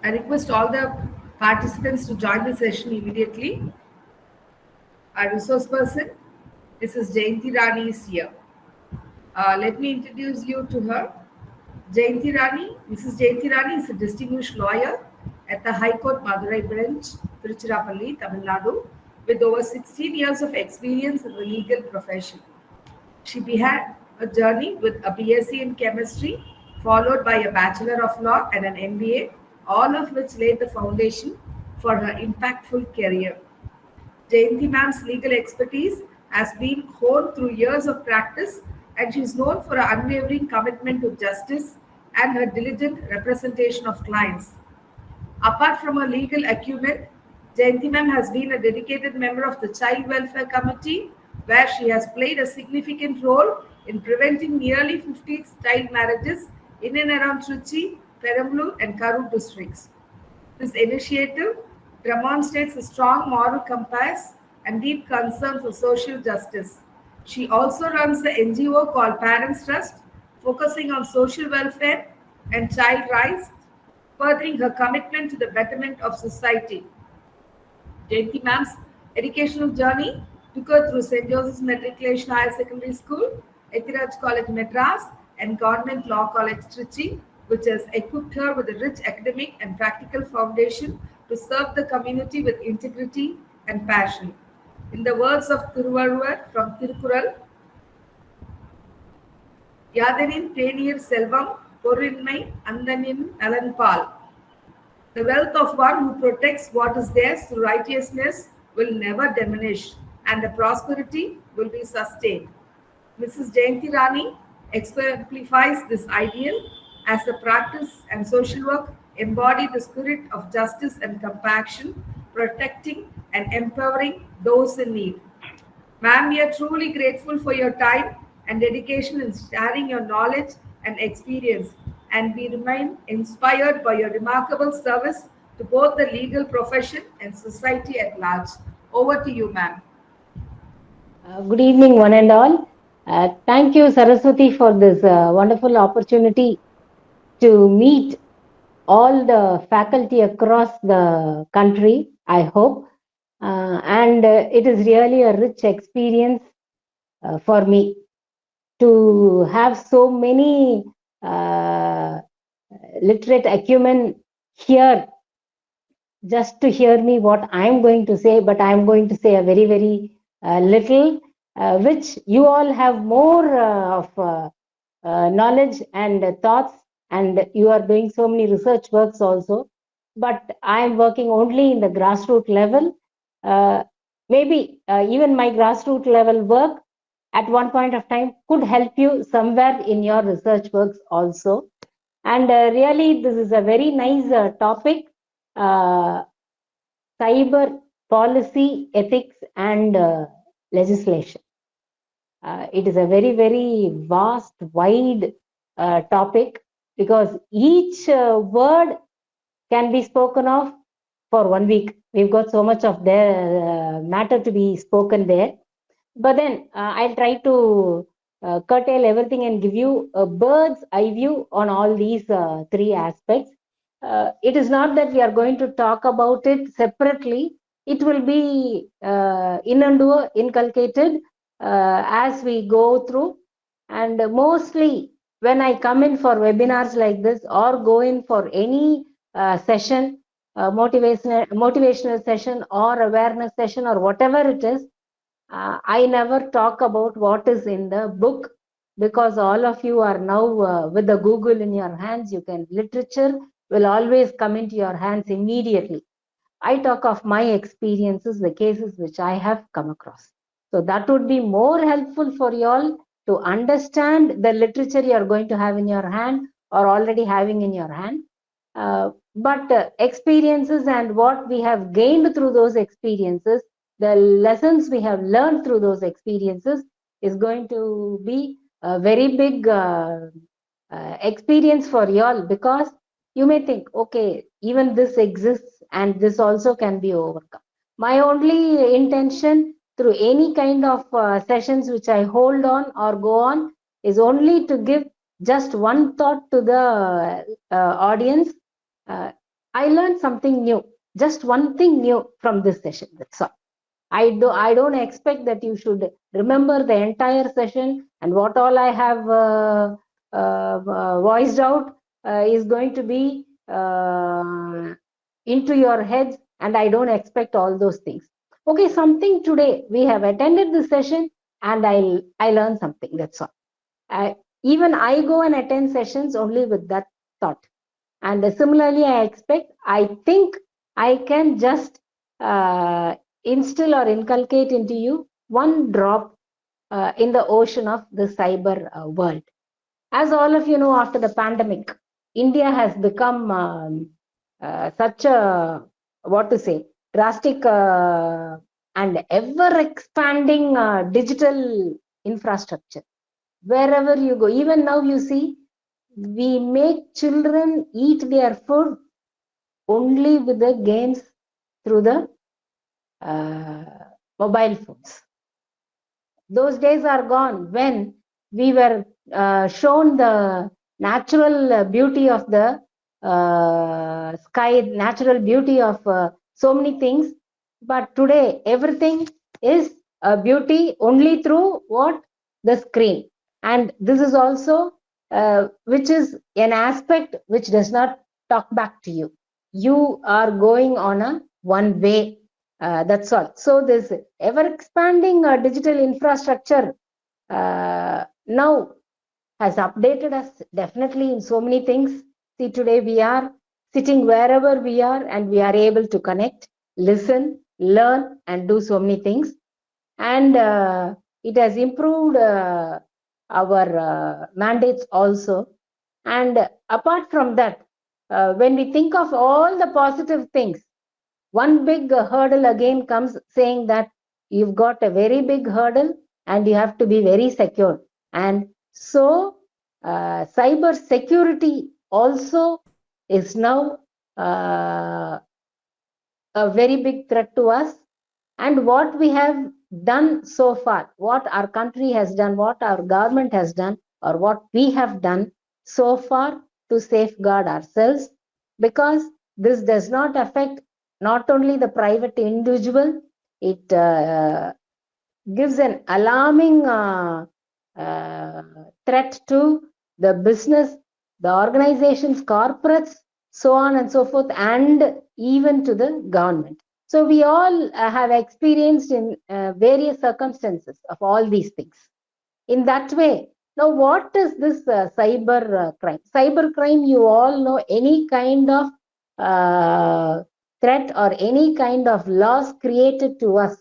I request all the participants to join the session immediately. Our resource person, Mrs. Jayanti Rani, is here. Let me introduce you to her. Jayanti Rani, Mrs. Jayanti Rani is a distinguished lawyer at the High Court Madurai Branch, Tiruchirappalli, Tamil Nadu, with over 16 years of experience in the legal profession. She began a journey with a BSc in chemistry, followed by a Bachelor of Law and an MBA, all of which laid the foundation for her impactful career. Jayanti ma'am's legal expertise has been honed through years of practice, and she is known for her unwavering commitment to justice and her diligent representation of clients. Apart from her legal acumen, Jayanti ma'am has been a dedicated member of the Child Welfare Committee, where she has played a significant role in preventing nearly 50 child marriages in and around Trichy, Perambalur, and Karur districts. This initiative demonstrates a strong moral compass and deep concern for social justice. She also runs the NGO called Parents Trust, focusing on social welfare and child rights, furthering her commitment to the betterment of society. Jayanti ma'am's educational journey took her through St. Joseph's Matriculation Higher Secondary School, Ethiraj College Madras, and Government Law College Trichy, which has equipped her with a rich academic and practical foundation to serve the community with integrity and passion. In the words of Thiruvalluvar from Tirukkural, Yadinin Penir Selvam Porinmai Andanin Nalanpal. The wealth of one who protects what is theirs through righteousness will never diminish, and the prosperity will be sustained. Mrs. Jayanti Rani exemplifies this ideal as the practice and social work embody the spirit of justice and compassion, protecting and empowering those in need. Ma'am, we are truly grateful for your time and dedication in sharing your knowledge and experience, and we remain inspired by your remarkable service to both the legal profession and society at large. Over to you, ma'am. Good evening, one and all. Thank you, Saraswati, for this wonderful opportunity to meet all the faculty across the country, I hope. And it is really a rich experience for me to have so many literate acumen here just to hear me what I'm going to say, but I'm going to say a very, very little, which you all have more of knowledge and thoughts, and you are doing so many research works also. But I'm working only in the grassroots level. Maybe even my grassroots level work at one point of time could help you somewhere in your research works also. And really, this is a very nice topic. Cyber policy, ethics, and legislation. It is a very, very vast, wide topic, because each word can be spoken of for 1 week. We've got so much of the matter to be spoken there. But then I'll try to curtail everything and give you a bird's eye view on all these three aspects. It is not that we are going to talk about it separately. It will be inculcated as we go through. And mostly when I come in for webinars like this or go in for any session, motivational session or awareness session or whatever it is, I never talk about what is in the book, because all of you are now with the Google in your hands. You can, literature will always come into your hands immediately. I talk of my experiences, the cases which I have come across. So that would be more helpful for you all to understand the literature you are going to have in your hand or already having in your hand. But experiences and what we have gained through those experiences, the lessons we have learned through those experiences, is going to be a very big experience for you all, because you may think, okay, even this exists and this also can be overcome. My only intention through any kind of sessions which I hold on or go on is only to give just one thought to the audience. I learned something new, just one thing new from this session. That's all. I don't expect that you should remember the entire session and what all I have voiced out is going to be into your heads, and I don't expect all those things. Okay, something today we have attended the session and I learned something. That's all. Even I go and attend sessions only with that thought. And similarly, I think I can just instill or inculcate into you one drop in the ocean of the cyber world. As all of you know, after the pandemic, India has become such a, what to say, drastic and ever expanding digital infrastructure. Wherever you go, even now you see, we make children eat their food only with the games through the mobile phones. Those days are gone when we were shown the natural beauty of the sky, natural beauty of so many things. But today, everything is a beauty only through what? The screen. And this is also, which is an aspect which does not talk back to you. You are going on a one way. That's all. So this ever expanding digital infrastructure now has updated us definitely in so many things. See, today we are sitting wherever we are and we are able to connect, listen, learn, and do so many things. And it has improved our mandates also. And apart from that, when we think of all the positive things, one big hurdle again comes, saying that you've got a very big hurdle and you have to be very secure. And so cyber security also is now a very big threat to us. And what we have done so far, what our country has done, what our government has done, or what we have done so far to safeguard ourselves, because this does not affect not only the private individual, it gives an alarming threat to the business, the organizations, corporates, so on and so forth, and even to the government. So we all have experienced in various circumstances of all these things. In that way, now what is this cyber crime? Cyber crime, you all know, any kind of threat or any kind of loss created to us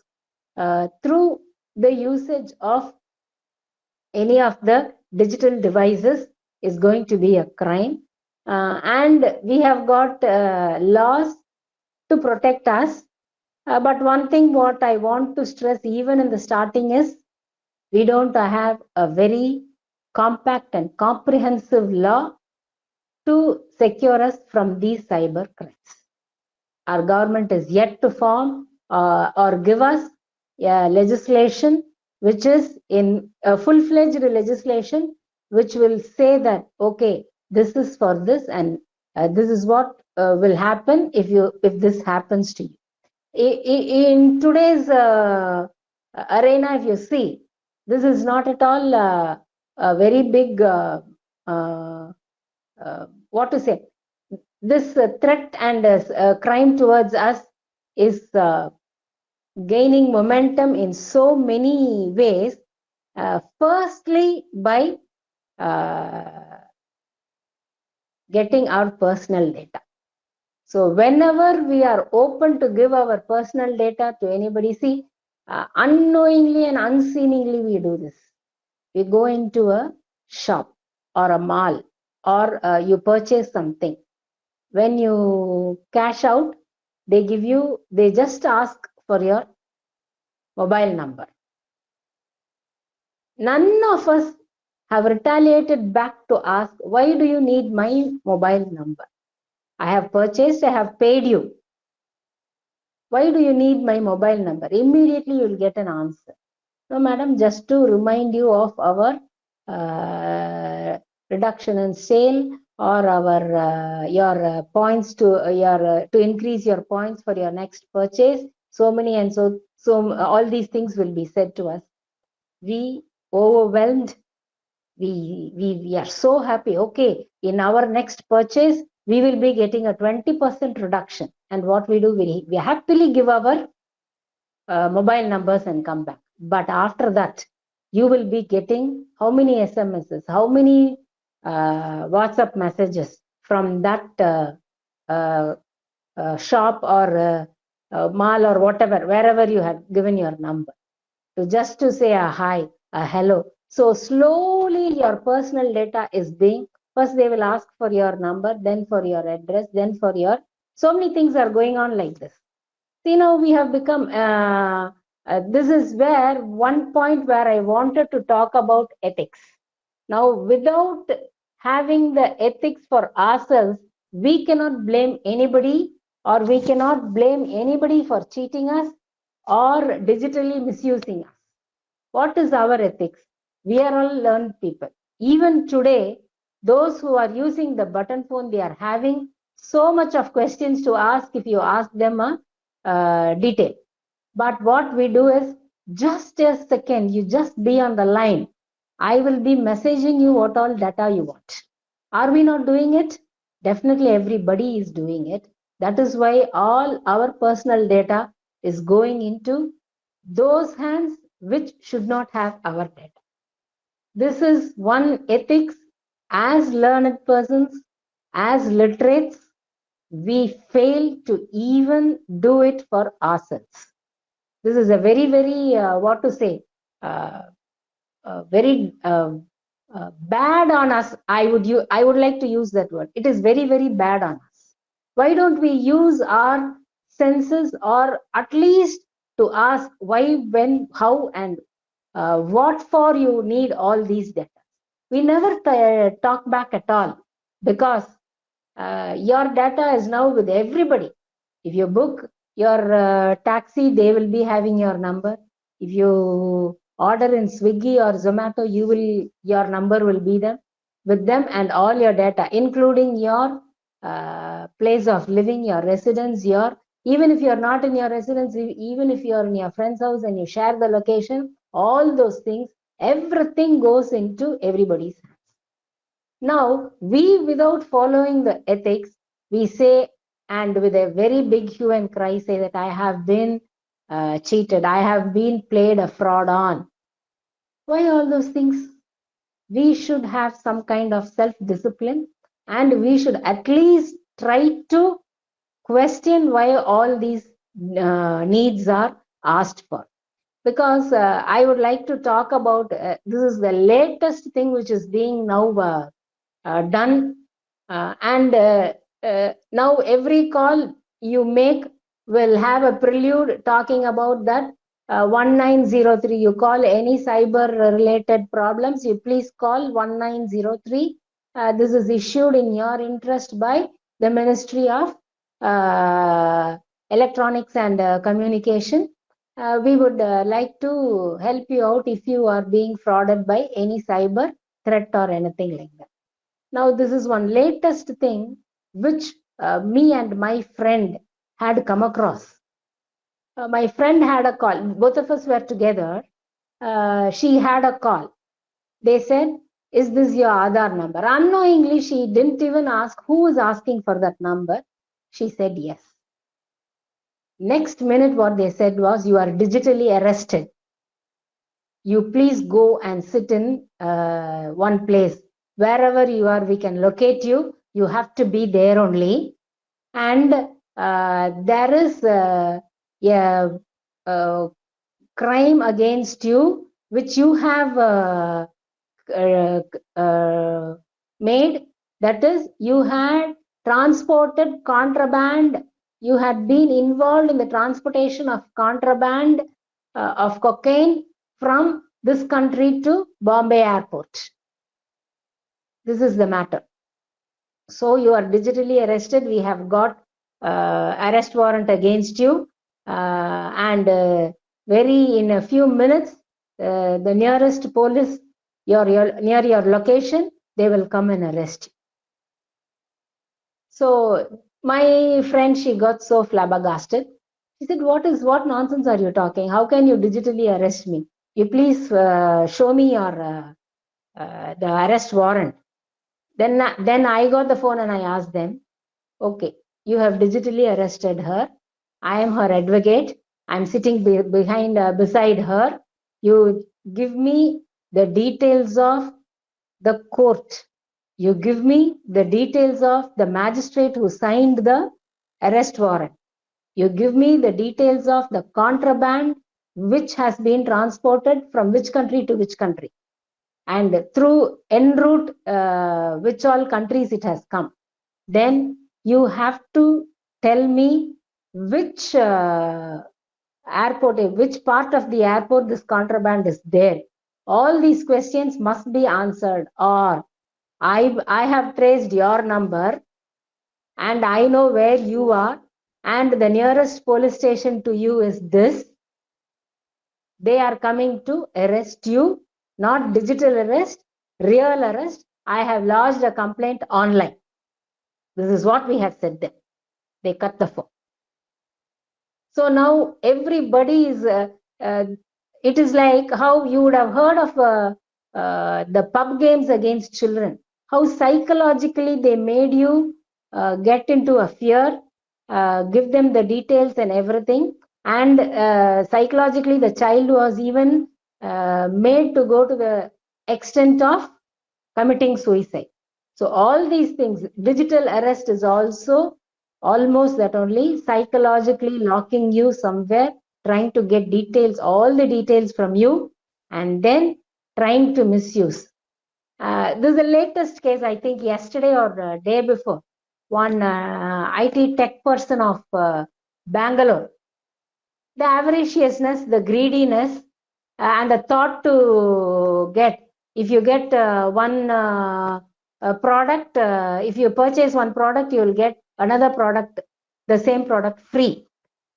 through the usage of any of the digital devices is going to be a crime. And we have got laws to protect us. But one thing what I want to stress even in the starting is, we don't have a very compact and comprehensive law to secure us from these cyber crimes. Our government is yet to form or give us legislation which is in a full-fledged legislation which will say that, okay, this is for this and this is what will happen if this happens to you. In today's arena, if you see, this is not at all a very big, what to say, this threat and crime towards us is gaining momentum in so many ways. Firstly, by getting our personal data. So whenever we are open to give our personal data to anybody, see, unknowingly and unseeingly we do this. We go into a shop or a mall, or you purchase something. When you cash out, they just ask for your mobile number. None of us have retaliated back to ask, why do you need my mobile number? I have purchased, I have paid you. Why do you need my mobile number? Immediately you will get an answer. No, madam, just to remind you of our reduction in sale, or our points to increase your points for your next purchase. So many and so all these things will be said to us. We overwhelmed. We are so happy. Okay, in our next purchase, we will be getting a 20% reduction. And what we do, we happily give our mobile numbers and come back. But after that, you will be getting how many SMSs, how many WhatsApp messages from that shop or mall or whatever, wherever you have given your number, to just to say a hi, a hello. So slowly your personal data is being, first they will ask for your number, then for your address, then for your, so many things are going on like this. See, now we have become, this is where one point where I wanted to talk about ethics. Now, without having the ethics for ourselves, we cannot blame anybody, or we cannot blame anybody for cheating us or digitally misusing us. What is our ethics? We are all learned people. Even today, those who are using the button phone, they are having so much of questions to ask if you ask them a detail. But what we do is, just a second, you just be on the line. I will be messaging you what all data you want. Are we not doing it? Definitely everybody is doing it. That is why all our personal data is going into those hands which should not have our data. This is one ethics. As learned persons, as literates, we fail to even do it for ourselves. This is a very, very, what to say, very bad on us. I would like to use that word. It is very, very bad on us. Why don't we use our senses, or at least to ask why, when, how, and what for you need all these data? We never talk back at all, because your data is now with everybody. If you book your taxi, they will be having your number. If you order in Swiggy or Zomato, your number will be there with them, and all your data, including your place of living, your residence, even if you're not in your residence, even if you're in your friend's house and you share the location, all those things, everything goes into everybody's hands. Now, without following the ethics, we say, and with a very big hue and cry, say that I have been cheated, I have been played a fraud on. Why all those things? We should have some kind of self-discipline, and we should at least try to question why all these needs are asked for. Because I would like to talk about, this is the latest thing which is being now done, and now every call you make will have a prelude talking about that 1903. You call any cyber related problems, you please call 1903. This is issued in your interest by the Ministry of Electronics and Communication. We would like to help you out if you are being frauded by any cyber threat or anything like that. Now, this is one latest thing which me and my friend had come across. My friend had a call. Both of us were together. She had a call. They said, "Is this your Aadhaar number?" Unknowingly, she didn't even ask who was asking for that number. She said yes. Next minute, what they said was, "You are digitally arrested. You please go and sit in one place. Wherever you are, we can locate you. You have to be there only. And there is a crime against you, which you have made. That is, you had transported contraband. You had been involved in the transportation of contraband of cocaine from this country to Bombay airport. This is the matter. So you are digitally arrested. We have got arrest warrant against you, and very in a few minutes, the nearest police near your location, they will come and arrest you." So my friend, she got so flabbergasted. She said, what nonsense are you talking? How can you digitally arrest me? You please show me your the arrest warrant. Then I got the phone and I asked them, okay, you have digitally arrested her. I am her advocate. I'm sitting beside her. You give me the details of the court. You give me the details of the magistrate who signed the arrest warrant. You give me the details of the contraband which has been transported from which country to which country and through en route which all countries it has come. Then you have to tell me which airport, which part of the airport this contraband is there. All these questions must be answered, or I have traced your number and I know where you are, and the nearest police station to you is this. They are coming to arrest you, not digital arrest, real arrest. I have lodged a complaint online. This is what we have said them. They cut the phone. So now everybody is, it is like how you would have heard of the pub games against children, how psychologically they made you get into a fear, give them the details and everything. And psychologically, the child was even made to go to the extent of committing suicide. So all these things, digital arrest is also almost that only, psychologically locking you somewhere, trying to get details, all the details from you, and then trying to misuse. This is the latest case, I think yesterday or day before. One IT tech person of Bangalore, the avariciousness, the greediness, and the thought to get, if you get one product, if you purchase one product, you will get another product, the same product free.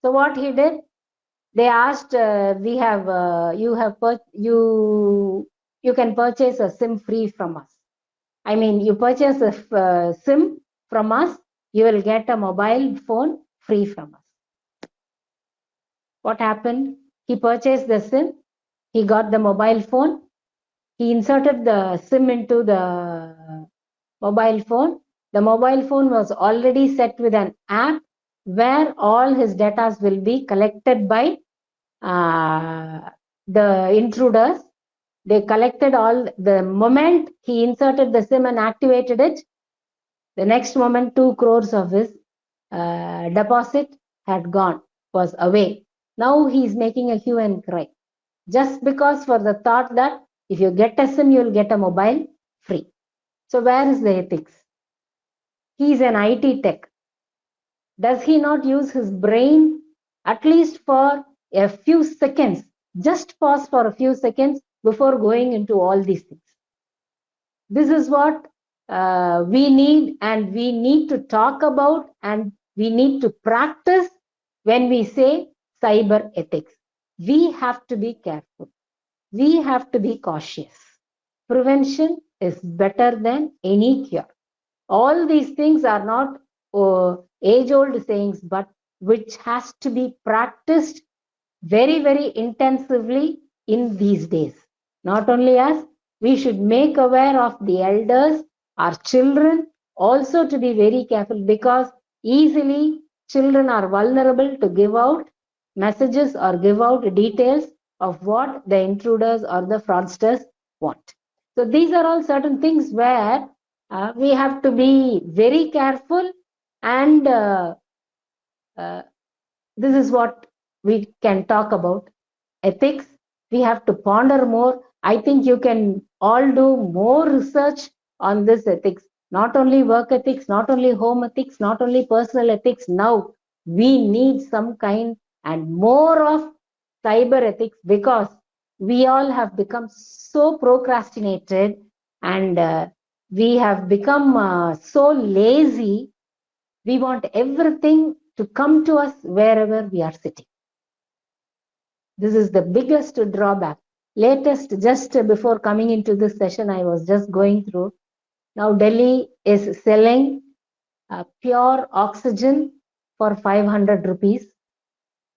So what he did, they asked, we have you can purchase a SIM free from us. I mean, you purchase a SIM from us, you will get a mobile phone free from us. What happened? He purchased the SIM, he got the mobile phone, he inserted the SIM into the mobile phone. The mobile phone was already set with an app where all his data will be collected by the intruders. They collected all, the moment he inserted the SIM and activated it, the next moment 2 crores of his deposit had gone, was away. Now he is making a hue and cry. Just because for the thought that if you get a SIM, you will get a mobile free. So where is the ethics? He is an IT tech. Does he not use his brain at least for a few seconds? Just pause for a few seconds before going into all these things. This is what we need, and we need to talk about, and we need to practice when we say cyber ethics. We have to be careful. We have to be cautious. Prevention is better than any cure. All these things are not age-old sayings, but which has to be practiced very, very intensively in these days. Not only us, we should make aware of the elders, our children, also to be very careful, because easily children are vulnerable to give out messages or give out details of what the intruders or the fraudsters want. So these are all certain things where we have to be very careful, and this is what we can talk about. Ethics, we have to ponder more. I think you can all do more research on this ethics, not only work ethics, not only home ethics, not only personal ethics. Now we need some kind and more of cyber ethics, because we all have become so procrastinated, and we have become so lazy. We want everything to come to us wherever we are sitting. This is the biggest drawback. Latest, just before coming into this session, I was just going through. Now Delhi is selling pure oxygen for 500 rupees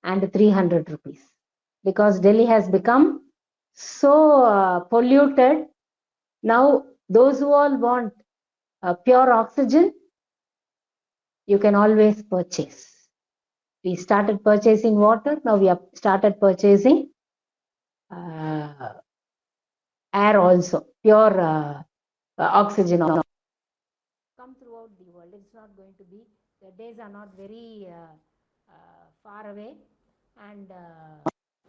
and 300 rupees, because Delhi has become so polluted. Now, those who all want pure oxygen, you can always purchase. We started purchasing water. Now we have started purchasing air also, pure oxygen. Come throughout the world. It's not going to be, the days are not very far away, and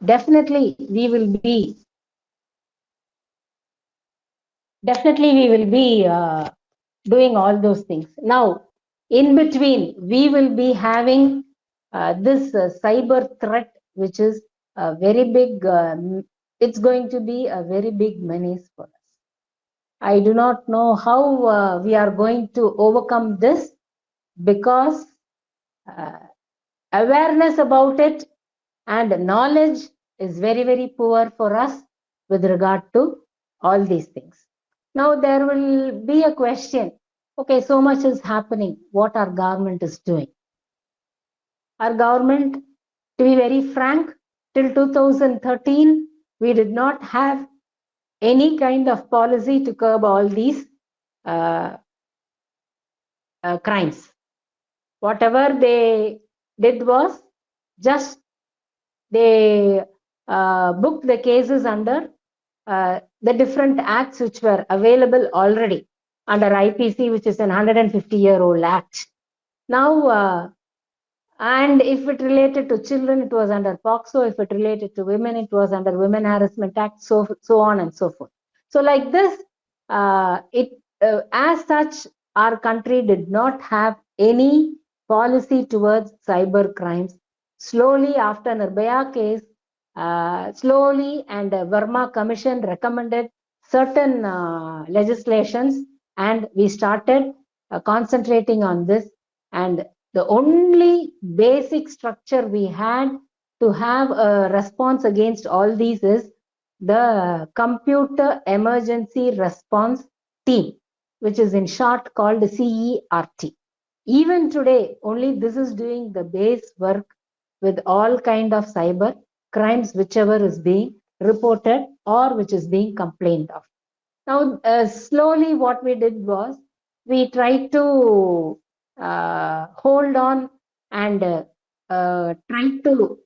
definitely we will be doing all those things. Now, in between, we will be having this cyber threat, which is a very big, it's going to be a very big menace for us. I do not know how we are going to overcome this, because uh, awareness about it and knowledge is very, very poor for us with regard to all these things. Now there will be a question, okay, so much is happening, what our government is doing. Our government, to be very frank, till 2013, we did not have any kind of policy to curb all these crimes. Whatever they did was just they booked the cases under the different acts which were available already under IPC, which is an 150-year-old act. Now, and if it related to children, it was under POCSO. If it related to women, it was under Women Harassment Act, so on and so forth. So like this, as such, our country did not have any policy towards cyber crimes. Slowly, after Nirbhaya case, slowly, and Verma Commission recommended certain legislations, and we started concentrating on this. And the only basic structure we had to have a response against all these is the Computer Emergency Response Team, which is in short called CERT. Even today, only this is doing the base work with all kind of cyber crimes, whichever is being reported or which is being complained of. Now, slowly what we did was, we tried to hold on and try to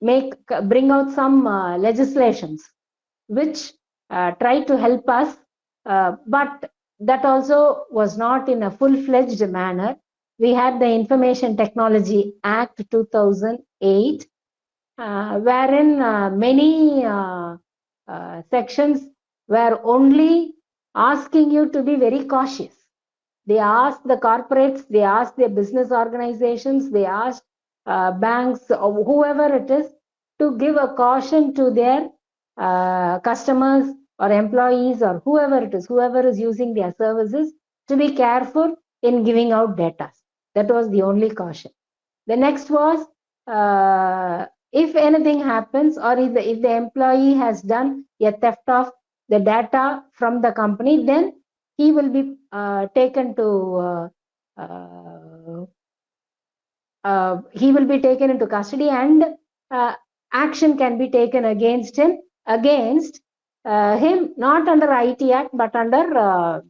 bring out some legislations which try to help us, but that also was not in a full-fledged manner. We had the Information Technology Act 2008, wherein many sections were only asking you to be very cautious. They asked the corporates, they asked their business organizations, they asked banks or whoever it is to give a caution to their customers or employees or whoever it is, whoever is using their services, to be careful in giving out data. That was the only caution. The next was, if anything happens, or if the employee has done a theft of the data from the company, then he will be taken into custody, and action can be taken against him, not under IT Act but under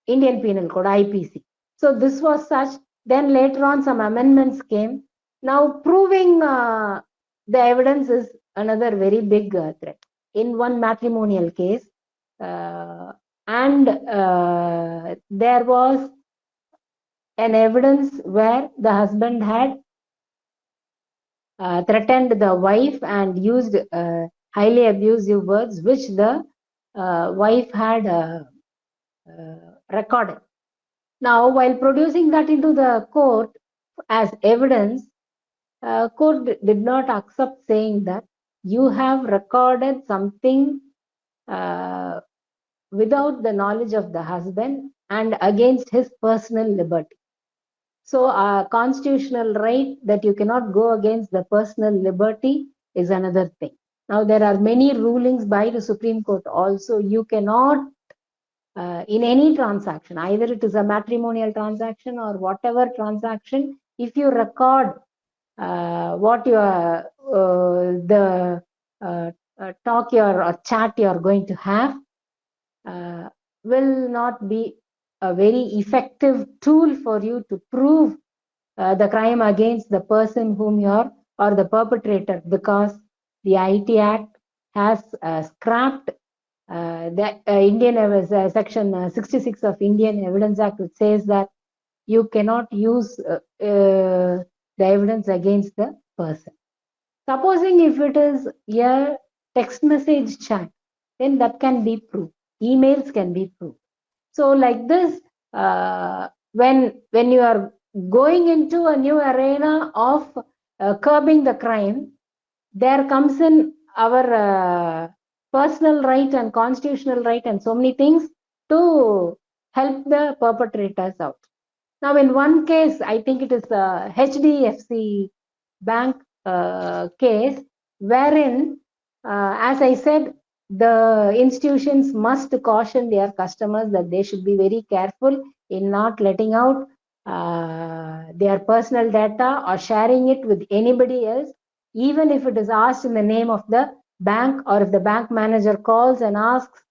Indian Penal Code, IPC. So this was such. Then later on some amendments came. Now proving the evidence is another very big threat. In one matrimonial case, and there was an evidence where the husband had threatened the wife and used highly abusive words, which the wife had recorded. Now, while producing that into the court as evidence, court did not accept, saying that you have recorded something without the knowledge of the husband and against his personal liberty. So a constitutional right that you cannot go against the personal liberty is another thing. Now there are many rulings by the Supreme Court also. You cannot in any transaction, either it is a matrimonial transaction or whatever transaction, if you record what you are, the talk or chat you are going to have, will not be a very effective tool for you to prove the crime against the person whom you are, or the perpetrator, because the IT Act has scrapped the Indian section 66 of Indian Evidence Act, which says that you cannot use the evidence against the person. Supposing if it is a text message chat, then that can be proved. Emails can be proved. So like this, when you are going into a new arena of curbing the crime, there comes in our personal right and constitutional right and so many things to help the perpetrators out. Now, in one case, I think it is the HDFC Bank case, wherein, as I said, the institutions must caution their customers that they should be very careful in not letting out their personal data or sharing it with anybody else, even if it is asked in the name of the bank, or if the bank manager calls and asks,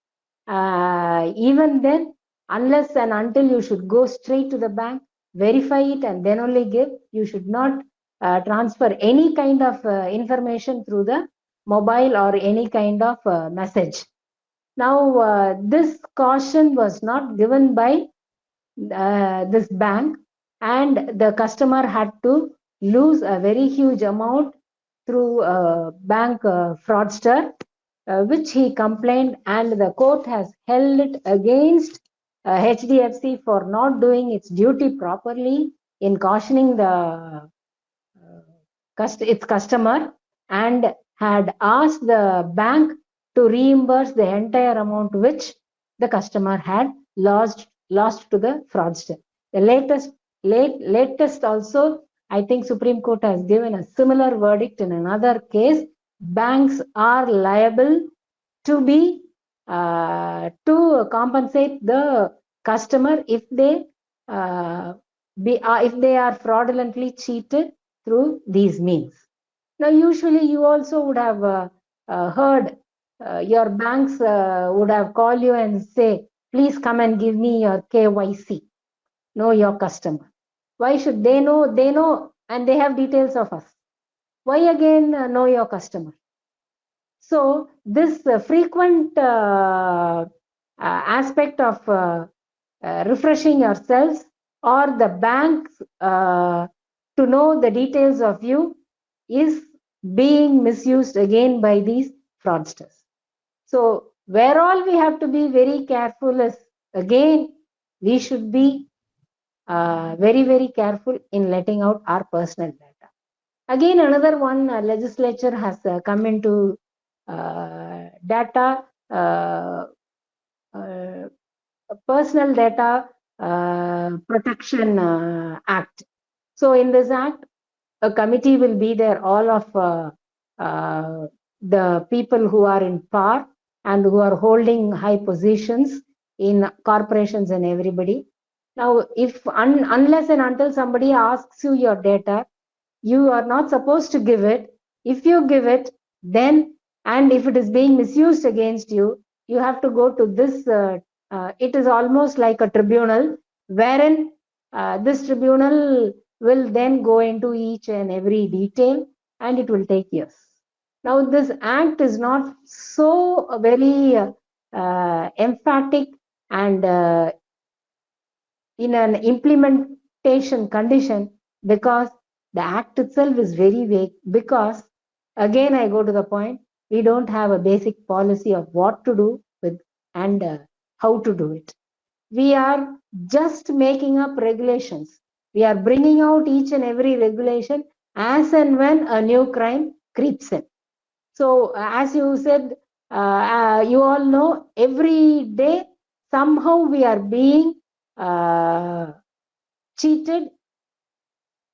even then, unless and until you should go straight to the bank, verify it, and then only give. You should not transfer any kind of information through the mobile or any kind of message. Now, this caution was not given by this bank, and the customer had to lose a very huge amount through a bank fraudster, which he complained, and the court has held it against HDFC for not doing its duty properly in cautioning the its customer, and had asked the bank to reimburse the entire amount which the customer had lost to the fraudster. The latest also, I think Supreme Court has given a similar verdict in another case. Banks are liable to be to compensate the customer if they if they are fraudulently cheated through these means. Now, usually you also would have heard your banks would have called you and say, please come and give me your KYC, know your customer. Why should they know? They know, and they have details of us. Why again know your customer? So this frequent aspect of refreshing yourselves, or the banks to know the details of you, is being misused again by these fraudsters. So where all we have to be very careful is, again, we should be very, very careful in letting out our personal data. Again, another one, legislature has come into data, personal data protection act. So in this act, a committee will be there, all of the people who are in power and who are holding high positions in corporations and everybody. Now, if unless and until somebody asks you your data, you are not supposed to give it. If you give it, then, and if it is being misused against you, you have to go to this, it is almost like a tribunal, wherein this tribunal will then go into each and every detail, and it will take years. Now, this act is not so very emphatic and in an implementation condition, because the act itself is very vague. Because again, I go to the point, we don't have a basic policy of what to do with and how to do it. We are just making up regulations. We are bringing out each and every regulation as and when a new crime creeps in. So as you said, you all know, every day somehow we are being cheated,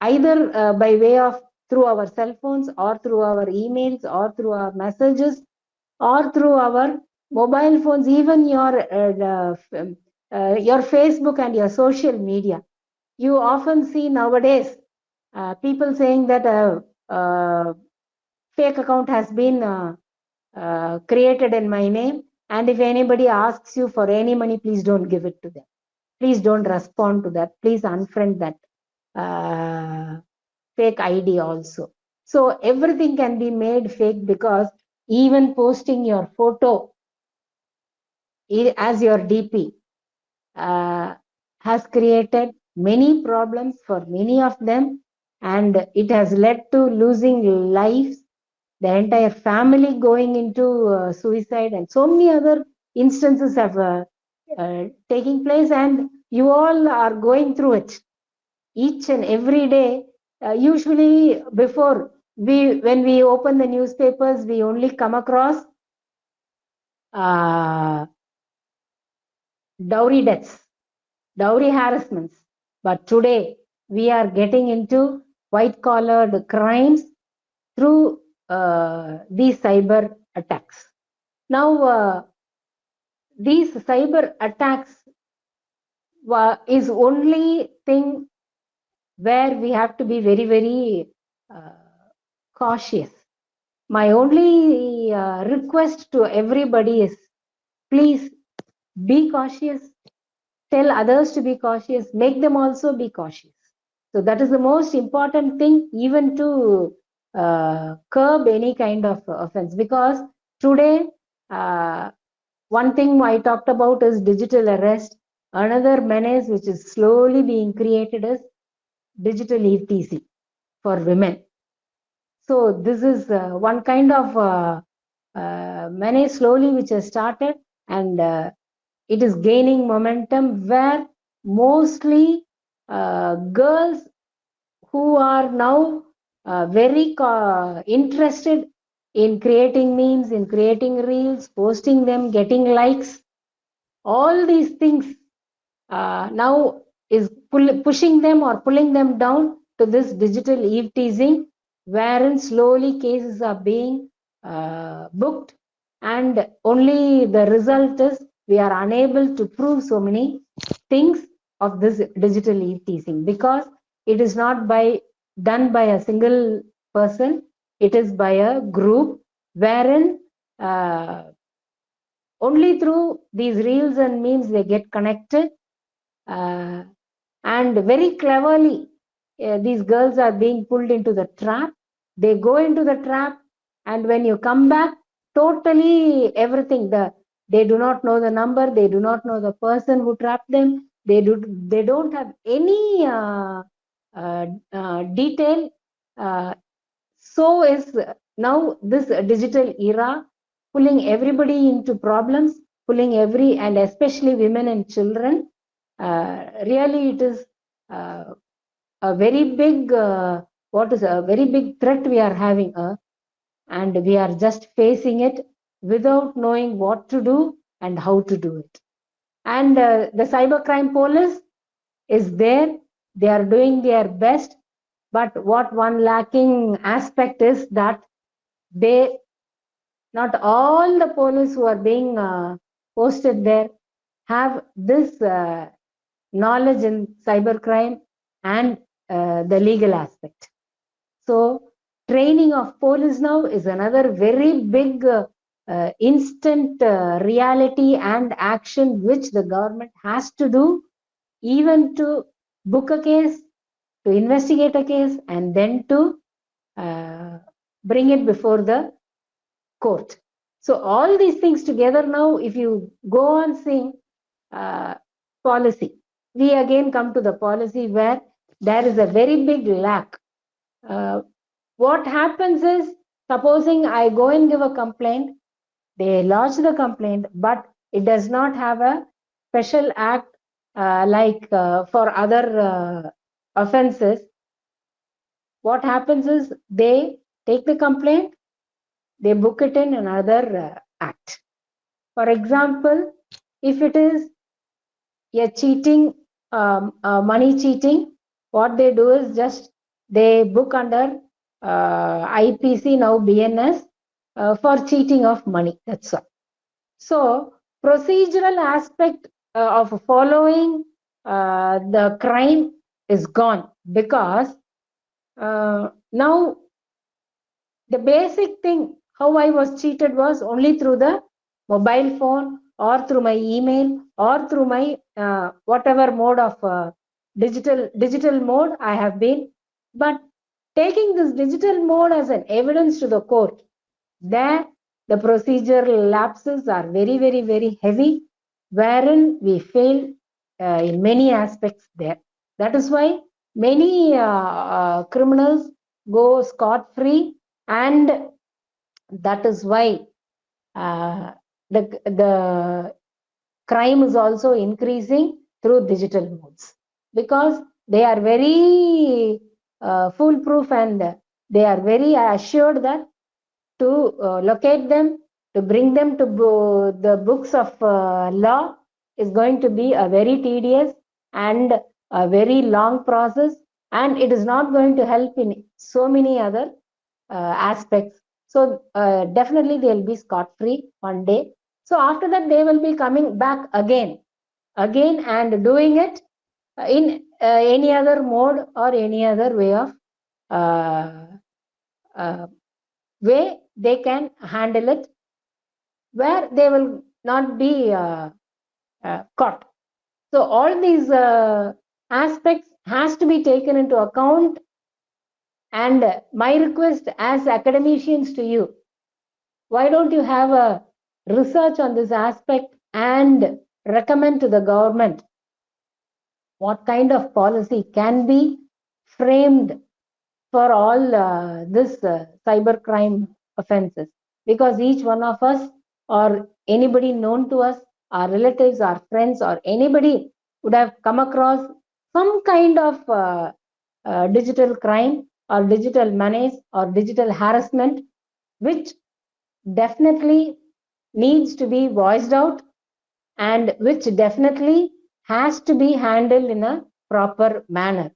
either by way of through our cell phones, or through our emails, or through our messages, or through our mobile phones, even your Facebook and your social media. You often see nowadays people saying that a fake account has been created in my name, and if anybody asks you for any money, please don't give it to them. Please don't respond to that. Please unfriend that fake ID also. So everything can be made fake, because even posting your photo as your DP has created many problems for many of them, and it has led to losing lives, the entire family going into suicide, and so many other instances have taking place, and you all are going through it each and every day. Usually before, when we open the newspapers, we only come across dowry deaths, dowry harassments. But today we are getting into white collared crimes through these cyber attacks. Now, these cyber attacks is only thing where we have to be very, very cautious. My only request to everybody is, please be cautious. Tell others to be cautious. Make them also be cautious. So that is the most important thing, even to curb any kind of offense. Because today, one thing I talked about is digital arrest. Another menace which is slowly being created is digital ETC for women. So this is one kind of menace slowly which has started, and it is gaining momentum, where mostly girls who are now very interested in creating memes, in creating reels, posting them, getting likes, all these things now is pushing them or pulling them down to this digital eve teasing, wherein slowly cases are being booked, and only the result is we are unable to prove so many things of this digital eve teasing, because it is not done by a single person, it is by a group, wherein only through these reels and memes they get connected, and very cleverly these girls are being pulled into the trap. They go into the trap, and when you come back, totally everything, they do not know the number, they do not know the person who trapped them, they don't have any detail. So is now this digital era pulling everybody into problems, pulling and especially women and children. Really, it is a very big, what is a very big threat we are having, and we are just facing it without knowing what to do and how to do it. And the cybercrime police is there, they are doing their best, but what one lacking aspect is that not all the police who are being posted there have this knowledge in cybercrime and the legal aspect. So training of police now is another very big instant reality and action which the government has to do, even to book a case, to investigate a case, and then to bring it before the court. So all these things together now, if you go on seeing policy, we again come to the policy where there is a very big lack. What happens is, supposing I go and give a complaint, they lodge the complaint, but it does not have a special act like for other offenses. What happens is, they take the complaint, they book it in another act. For example, if it is a cheating, money cheating, what they do is just they book under IPC, now BNS, for cheating of money. That's all. So procedural aspect of following the crime is gone, because now the basic thing how I was cheated was only through the mobile phone, or through my email, or through my whatever mode of digital mode I have been. But taking this digital mode as an evidence to the court, there the procedural lapses are very, very, very heavy, wherein we fail in many aspects there. That is why many criminals go scot-free, and that is why the crime is also increasing through digital modes, because they are very foolproof, and they are very assured that to locate them, to bring them to the books of law is going to be a very tedious and a very long process, and it is not going to help in so many other aspects. So definitely they'll be scot-free one day. So after that they will be coming back again and doing it in any other mode or any other way of uh, uh, way they can handle it, where they will not be caught. So all these aspects has to be taken into account, and my request as academicians to you, why don't you have a research on this aspect and recommend to the government what kind of policy can be framed for all this cybercrime offenses, because each one of us or anybody known to us, our relatives, our friends, or anybody would have come across some kind of digital crime or digital menace or digital harassment, which definitely needs to be voiced out, and which definitely has to be handled in a proper manner.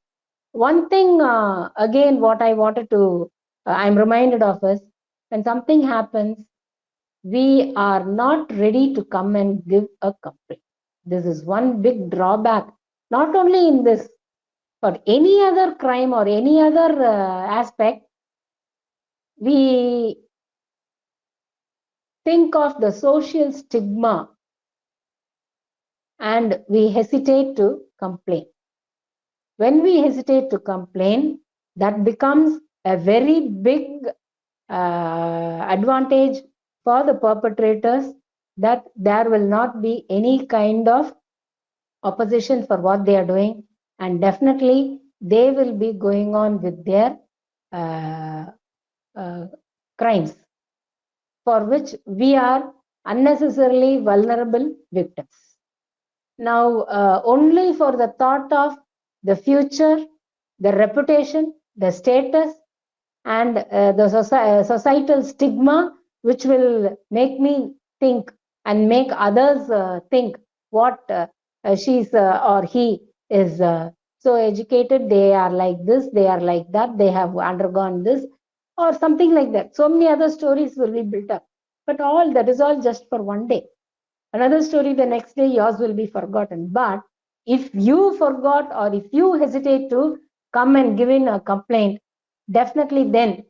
One thing, again, what I wanted to, I'm reminded of is, when something happens, we are not ready to come and give a complaint. This is one big drawback, not only in this, but any other crime or any other aspect. We think of the social stigma and we hesitate to complain. When we hesitate to complain, that becomes a very big advantage for the perpetrators, that there will not be any kind of opposition for what they are doing, and definitely they will be going on with their uh, crimes, for which we are unnecessarily vulnerable victims. Now, only for the thought of the future, the reputation, the status, and the societal stigma, which will make me think and make others think what she's or he is so educated, they are like this, they are like that, they have undergone this, or something like that. So many other stories will be built up, but all that is all just for one day. Another story, the next day yours will be forgotten. But if you forgot, or if you hesitate to come and give in a complaint, definitely then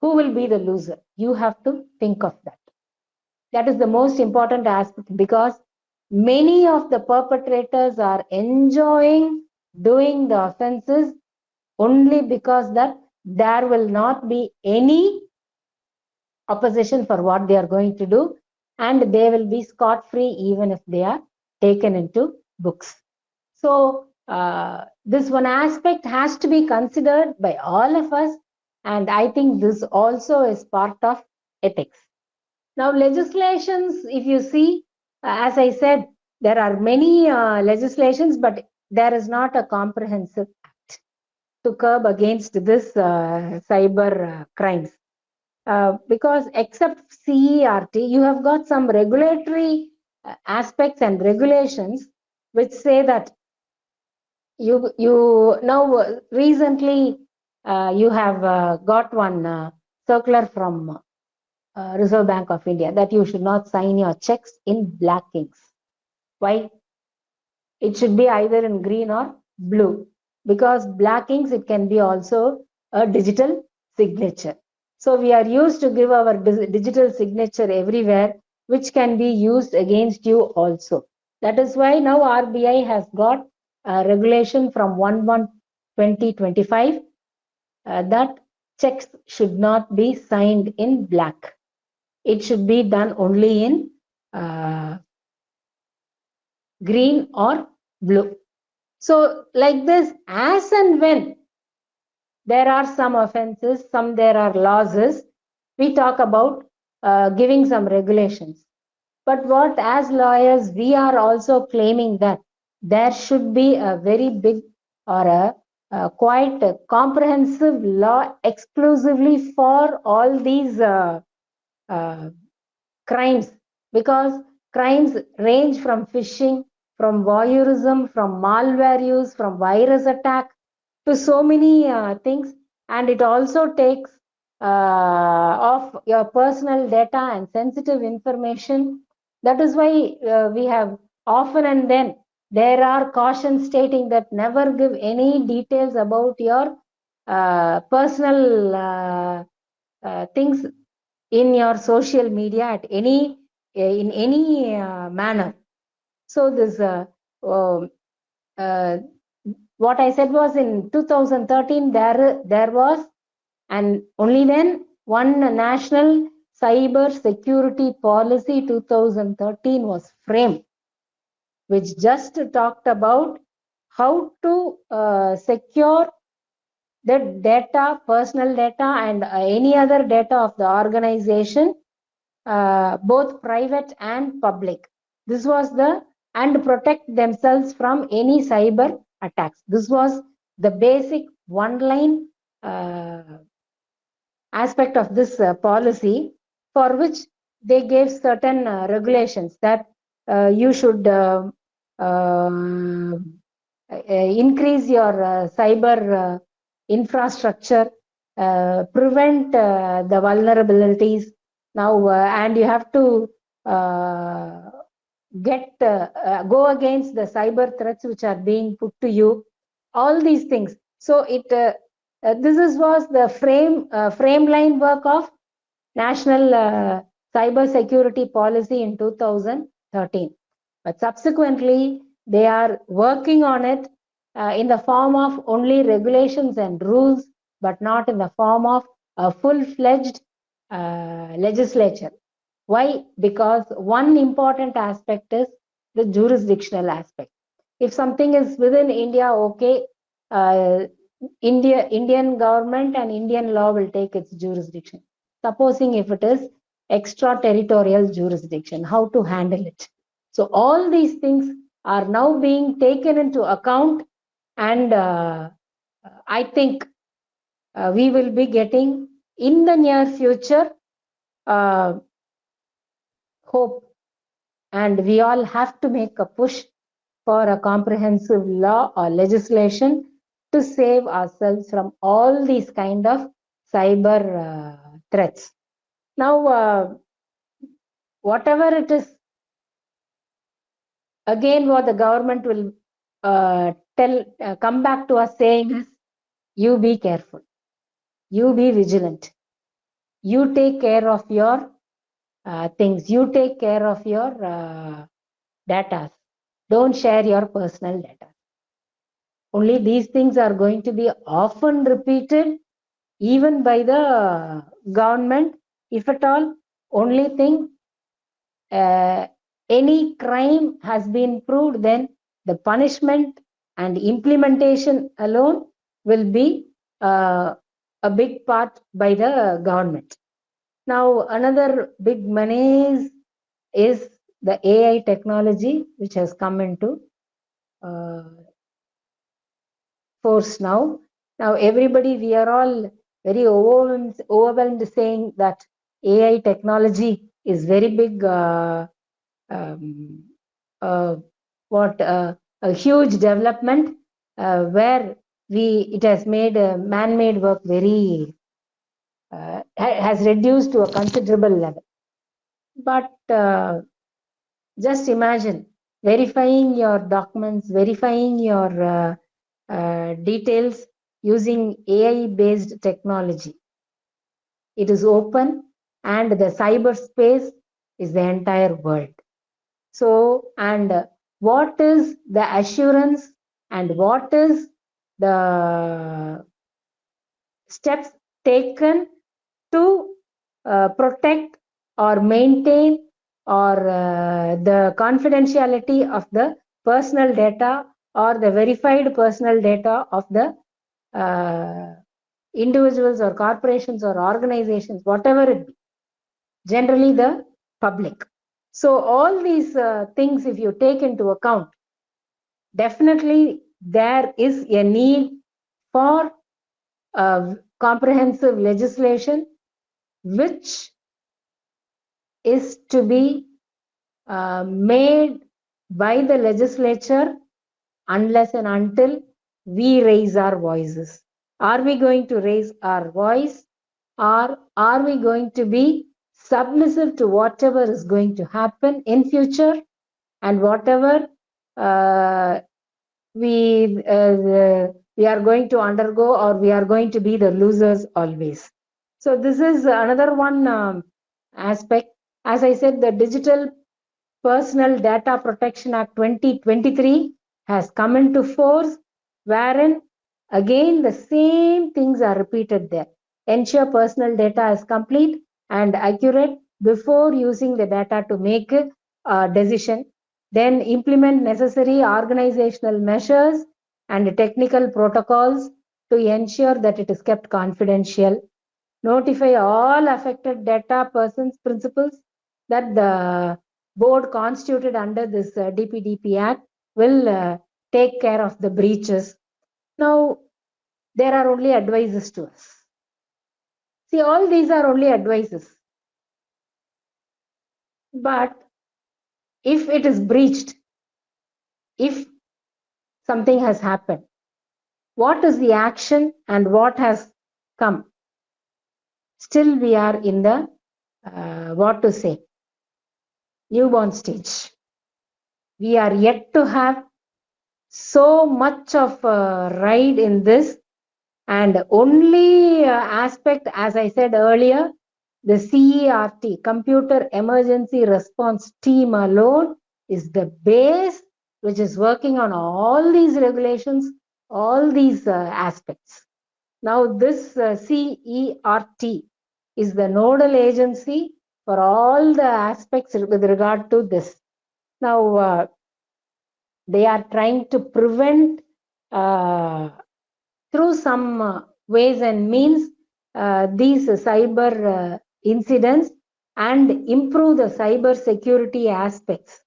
who will be the loser? You have to think of that. That is the most important aspect, because many of the perpetrators are enjoying doing the offenses only because that there will not be any opposition for what they are going to do, and they will be scot-free even if they are taken into books. So this one aspect has to be considered by all of us, and I think this also is part of ethics. Now, legislations, if you see, as I said, there are many legislations, but there is not a comprehensive act to curb against this cyber crimes. Because except CERT, you have got some regulatory aspects and regulations which say that you now recently you have got one circular from Reserve Bank of India, that you should not sign your checks in black inks. Why? It should be either in green or blue, because black inks, it can be also a digital signature. So we are used to give our digital signature everywhere, which can be used against you also. That is why now RBI has got a regulation from 1/1/2025 that checks should not be signed in black. It should be done only in green or blue. So like this, as and when there are some offenses, some there are losses, we talk about giving some regulations. But what, as lawyers, we are also claiming that there should be a very big or a quite a comprehensive law exclusively for all these uh, crimes, because crimes range from phishing, from voyeurism, from malware use, from virus attack, to so many things. And it also takes of your personal data and sensitive information. That is why we have often and then there are cautions stating that never give any details about your personal things in your social media at any in any manner. So this what I said was, in 2013 there was, and only then, one national cyber security policy 2013 was framed, which just talked about how to secure the data, personal data, and any other data of the organization, both private and public. This was and protect themselves from any cyber attacks. This was the basic one line aspect of this policy, for which they gave certain regulations that you should increase your cyber infrastructure, prevent the vulnerabilities now, and you have to go against the cyber threats which are being put to you, all these things. So this was the frame line work of national cyber security policy in 2013. But subsequently they are working on it in the form of only regulations and rules, but not in the form of a full-fledged legislature. Why? Because one important aspect is the jurisdictional aspect. If something is within India, okay, Indian government and Indian law will take its jurisdiction. Supposing if it is extraterritorial jurisdiction, how to handle it? So all these things are now being taken into account, and I think we will be getting in the near future hope, and we all have to make a push for a comprehensive law or legislation to save ourselves from all these kind of cyber threats. Now, whatever it is, again, what the government will come back to us saying is, you be careful, you be vigilant, you take care of your things, you take care of your data, don't share your personal data. Only these things are going to be often repeated even by the government. If at all, only thing, any crime has been proved, then the punishment and implementation alone will be a big part by the government. Now, another big menace is the AI technology, which has come into force now. Now, everybody, we are all very overwhelmed saying that AI technology is very big, a huge development where it has made man-made work very has reduced to a considerable level. But just imagine verifying your documents, verifying your details using AI-based technology. It is open, and the cyberspace is the entire world. So, and what is the assurance and what is the steps taken to protect or maintain or the confidentiality of the personal data or the verified personal data of the individuals or corporations or organizations, whatever it be, generally the public. So all these things, if you take into account, definitely there is a need for comprehensive legislation which is to be made by the legislature unless and until we raise our voices. Are we going to raise our voice, or are we going to be submissive to whatever is going to happen in future and whatever we are going to undergo, or we are going to be the losers always? So this is another one aspect. As I said, the Digital Personal Data Protection Act 2023 has come into force, wherein again the same things are repeated there. Ensure personal data is complete and accurate before using the data to make a decision. Then implement necessary organizational measures and technical protocols to ensure that it is kept confidential. Notify all affected data persons principals that the board constituted under this DPDP Act will take care of the breaches. Now, there are only advices to us. See, all these are only advices. But if it is breached, if something has happened, what is the action and what has come? Still, we are in the, newborn stage. We are yet to have so much of a ride in this, and only aspect, as I said earlier, the CERT, Computer Emergency Response Team alone, is the base which is working on all these regulations, all these aspects. Now this CERT is the nodal agency for all the aspects with regard to this. Now they are trying to prevent through some ways and means these cyber incidents and improve the cyber security aspects.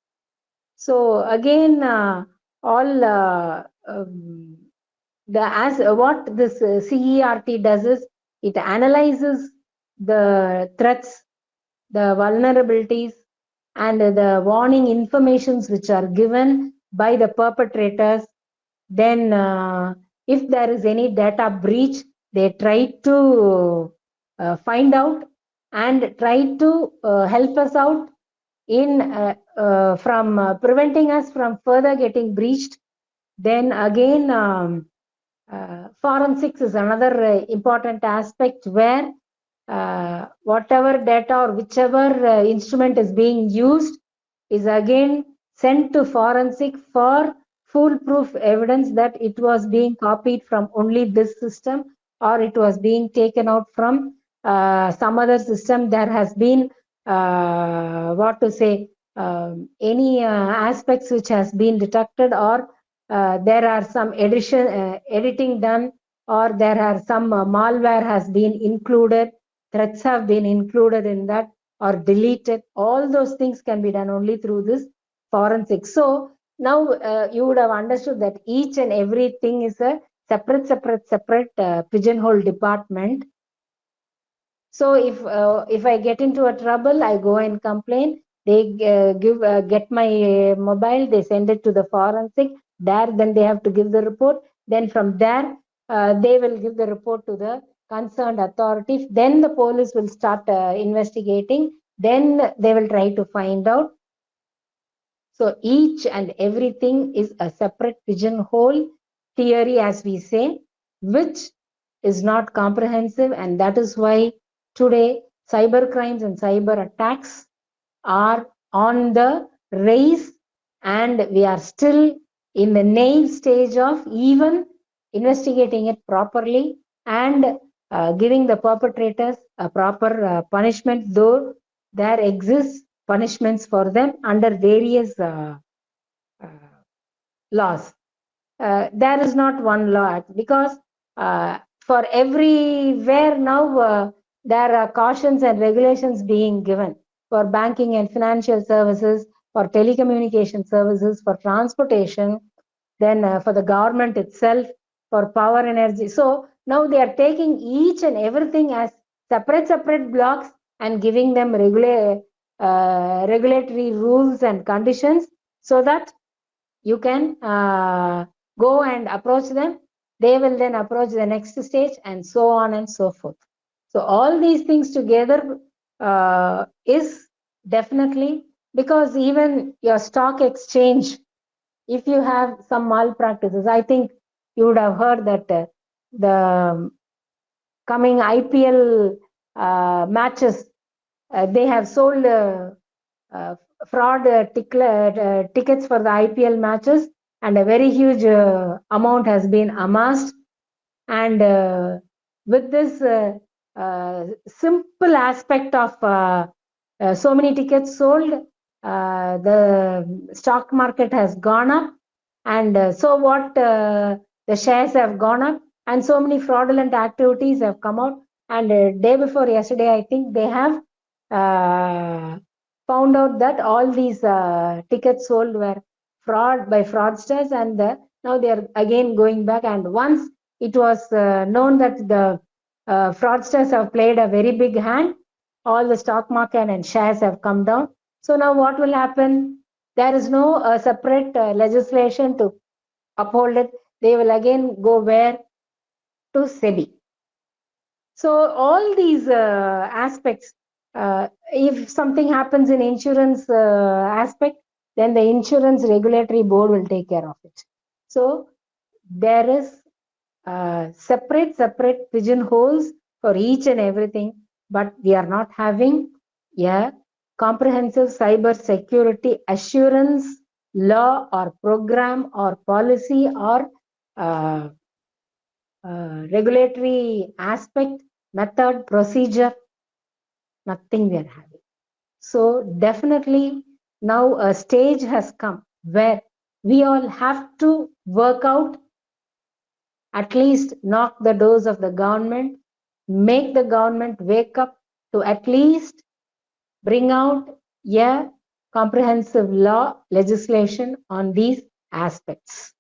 So again, all what this CERT does is it analyzes the threats, the vulnerabilities, and the warning informations which are given by the perpetrators. Then if there is any data breach, they try to find out and try to help us out in from preventing us from further getting breached. Then again, forensics is another important aspect where whatever data or whichever instrument is being used is again sent to forensic for foolproof evidence that it was being copied from only this system, or it was being taken out from some other system. There has been any aspects which has been detected, or there are some editing done, or there are some malware has been included, threats have been included in that, or deleted. All those things can be done only through this forensics. So now you would have understood that each and everything is a separate pigeonhole department. So if I get into a trouble, I go and complain. They get my mobile, they send it to the forensic. There, then they have to give the report. Then from there, they will give the report to the concerned authority, then the police will start investigating, then they will try to find out. So each and everything is a separate pigeonhole theory, as we say, which is not comprehensive, and that is why today cyber crimes and cyber attacks are on the rise, and we are still in the naive stage of even investigating it properly and giving the perpetrators a proper punishment, though there exists punishments for them under various uh, laws. There is not one law, because for everywhere now there are cautions and regulations being given for banking and financial services, for telecommunication services, for transportation, then for the government itself, for power energy. So now they are taking each and everything as separate blocks and giving them regulatory rules and conditions, so that you can go and approach them. They will then approach the next stage, and so on and so forth. So all these things together is definitely, because even your stock exchange, if you have some malpractices, I think you would have heard that the coming IPL matches, they have sold uh, fraud tickets for the IPL matches, and a very huge amount has been amassed. And with this simple aspect of so many tickets sold, the stock market has gone up, and so what, the shares have gone up, and so many fraudulent activities have come out. And day before yesterday, I think they have found out that all these tickets sold were fraud by fraudsters, and now they are again going back. And once it was known that the fraudsters have played a very big hand, all the stock market and shares have come down. So now what will happen? There is no separate legislation to uphold it. They will again go where? To SEBI. So all these aspects, if something happens in insurance aspect, then the insurance regulatory board will take care of it. So there is separate pigeonholes for each and everything, but we are not having a comprehensive cyber security assurance law or program or policy or regulatory aspect, method, procedure, nothing we are having. So definitely now a stage has come where we all have to work out, at least knock the doors of the government, make the government wake up to at least bring out a comprehensive law legislation on these aspects.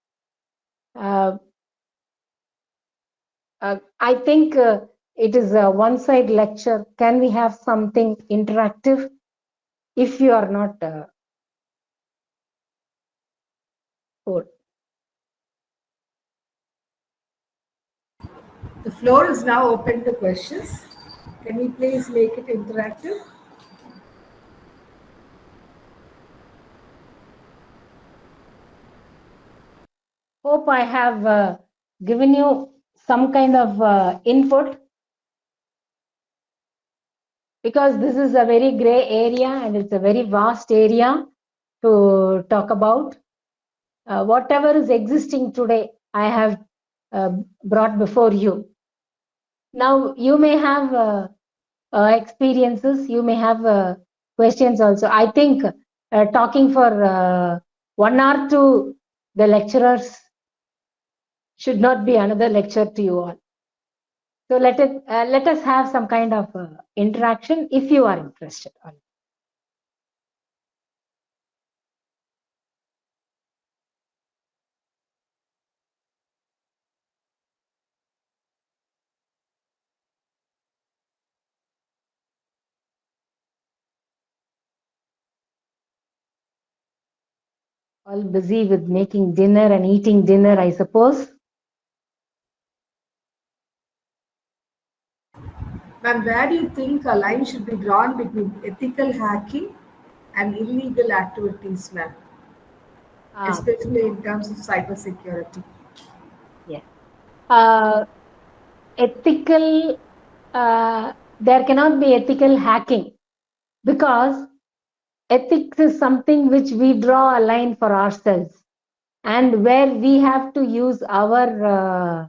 I think it is a one-side lecture. Can we have something interactive? If you are not bored. The floor is now open to questions. Can we please make it interactive? Hope I have given you some kind of input, because this is a very gray area and it's a very vast area to talk about. Whatever is existing today, I have brought before you. Now, you may have experiences, you may have questions also. I think talking for 1 hour to the lecturers should not be another lecture to you all. So let us have some kind of interaction if you are interested. All busy with making dinner and eating dinner, I suppose. Ma'am, where do you think a line should be drawn between ethical hacking and illegal activities, ma'am, Ah, especially in terms of cybersecurity? yes. Uh, Ethical, there cannot be ethical hacking because ethics is something which we draw a line for ourselves and where we have to use our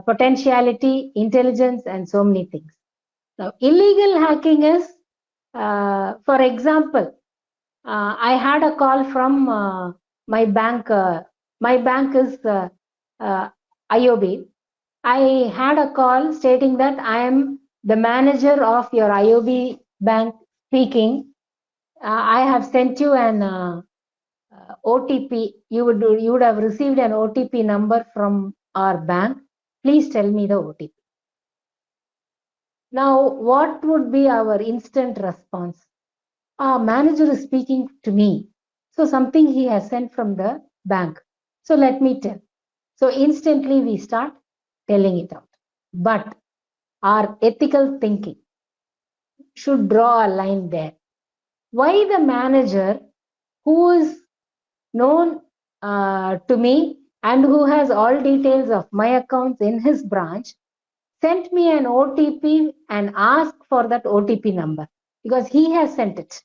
potentiality, intelligence, and so many things. Now, illegal hacking is, for example, I had a call from my bank. My bank is IOB. I had a call stating that I am the manager of your IOB bank speaking. I have sent you an OTP. You would have received an OTP number from our bank. Please tell me the OTP. Now, what would be our instant response? Our manager is speaking to me. So something he has sent from the bank. So let me tell. So instantly we start telling it out. But our ethical thinking should draw a line there. Why the manager who is known to me and who has all details of my accounts in his branch sent me an OTP and asked for that OTP number because he has sent it.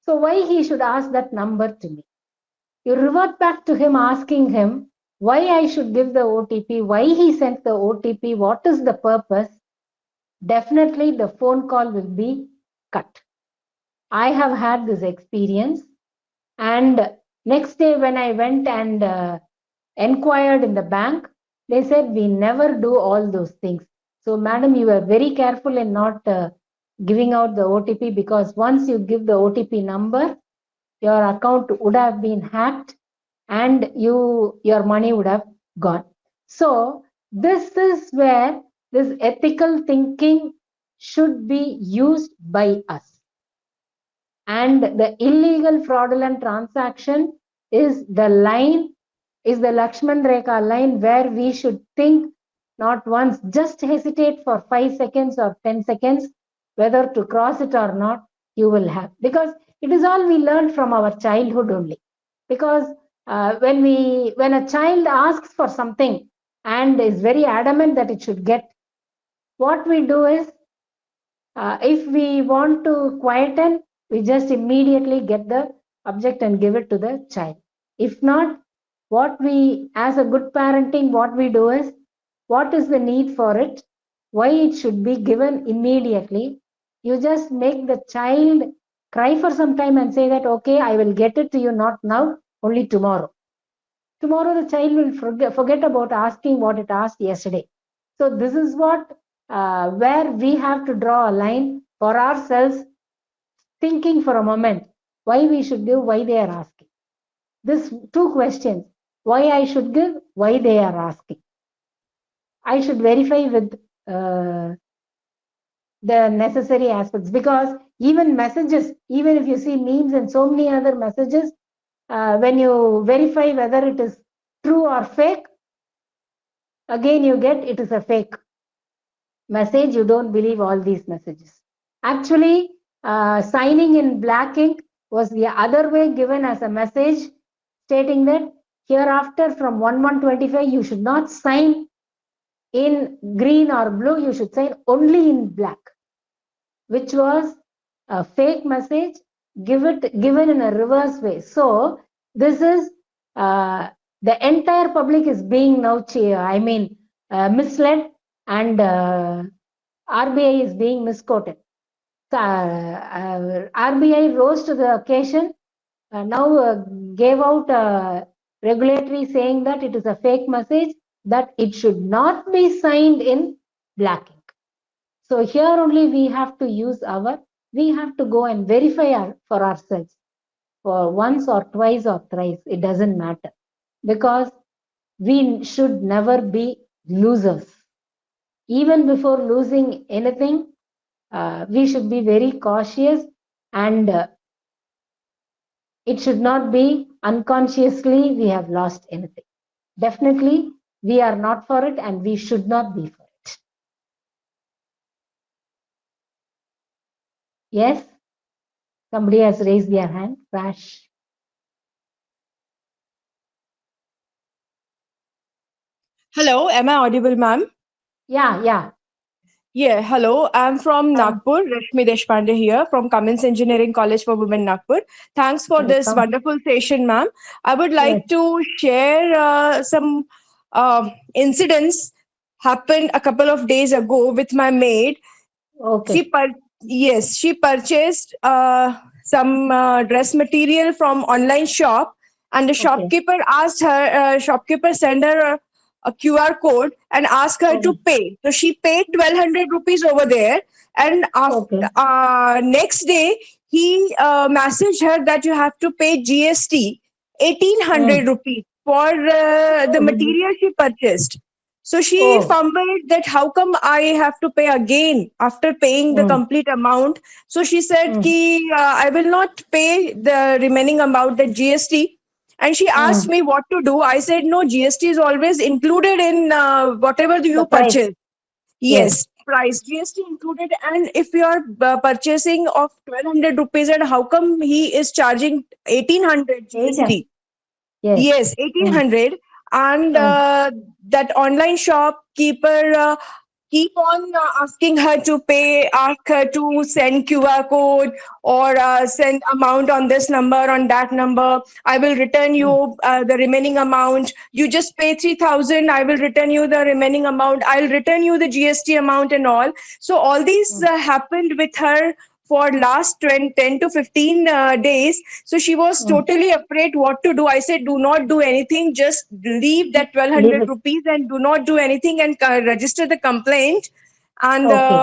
So why he should ask that number to me? You revert back to him asking him why I should give the OTP, why he sent the OTP, what is the purpose. Definitely the phone call will be cut. I have had this experience, and next day when I went and inquired in the bank, they said we never do all those things. So madam, you are very careful in not giving out the OTP, because once you give the OTP number, your account would have been hacked and your money would have gone. So this is where this ethical thinking should be used by us. And the illegal fraudulent transaction is the line, is the Lakshman Rekha line, where we should think not once, just hesitate for 5 seconds or 10 seconds whether to cross it or not. You will have, because it is all we learned from our childhood only. Because when a child asks for something and is very adamant that it should get, what we do is, if we want to quieten, we just immediately get the object and give it to the child. If not, what we, as a good parenting, what we do is, what is the need for it? Why it should be given immediately? You just make the child cry for some time and say that, okay, I will get it to you, not now, only tomorrow. Tomorrow the child will forget about asking what it asked yesterday. So this is what, where we have to draw a line for ourselves, thinking for a moment why we should give, why they are asking. This two questions, why I should give, why they are asking. I should verify with the necessary aspects, because even messages, even if you see memes and so many other messages, when you verify whether it is true or fake, again you get it is a fake message. You don't believe all these messages. Actually, signing in black ink was the other way given as a message, stating that hereafter from 1/1/25 you should not sign in green or blue, you should sign only in black, which was a fake message given in a reverse way. So this is, the entire public is being now misled, and RBI is being misquoted. So, RBI rose to the occasion, now gave out a regulatory saying that it is a fake message, that it should not be signed in black ink. So here only we have to we have to go and verify for ourselves for once or twice or thrice. It doesn't matter, because we should never be losers. Even before losing anything, we should be very cautious, and it should not be unconsciously we have lost anything. Definitely, we are not for it and we should not be for it. Yes, somebody has raised their hand. Crash. Hello, am I audible, ma'am? Yeah, yeah. Yeah, hello. I'm from Um, Nagpur, Rashmi Deshpande here from Cummins Engineering College for Women, Nagpur. Thanks for this welcome. wonderful session, ma'am. I would Yes. like to share some incidents happened a couple of days ago with my maid. She Okay. pur- yes, she purchased some dress material from online shop, and the Okay. shopkeeper sent her a QR code and asked her to Okay. pay. So she paid 1,200 rupees over there, and after Okay. next day he messaged her that you have to pay GST 1,800 Mm. rupees for the material she purchased. So she Oh. fumbled that how come I have to pay again after paying the Mm. complete amount. So she said Mm. ki I will not pay the remaining amount, the GST. And she asked Mm. me what to do. I said no, GST is always included in whatever The you price. purchase. Yes. Yes, price GST included. And if you are purchasing of 1,200 rupees, and how come he is charging 1,800 800. GST? Yes. Yes, Mm. 1,800. And Mm. that online shopkeeper keep on asking her to pay, ask her to send QR code or send amount on this number, on that number. I will return Mm. you the remaining amount. You just pay 3,000. I will return you the remaining amount. I'll return you the GST amount and all. So all these Mm. happened with her for last 20, 10 to 15 days. So she was Mm. totally afraid what to do. I said, do not do anything. Just leave that Leave 1,200 it. rupees and do not do anything, and register the complaint, and Okay.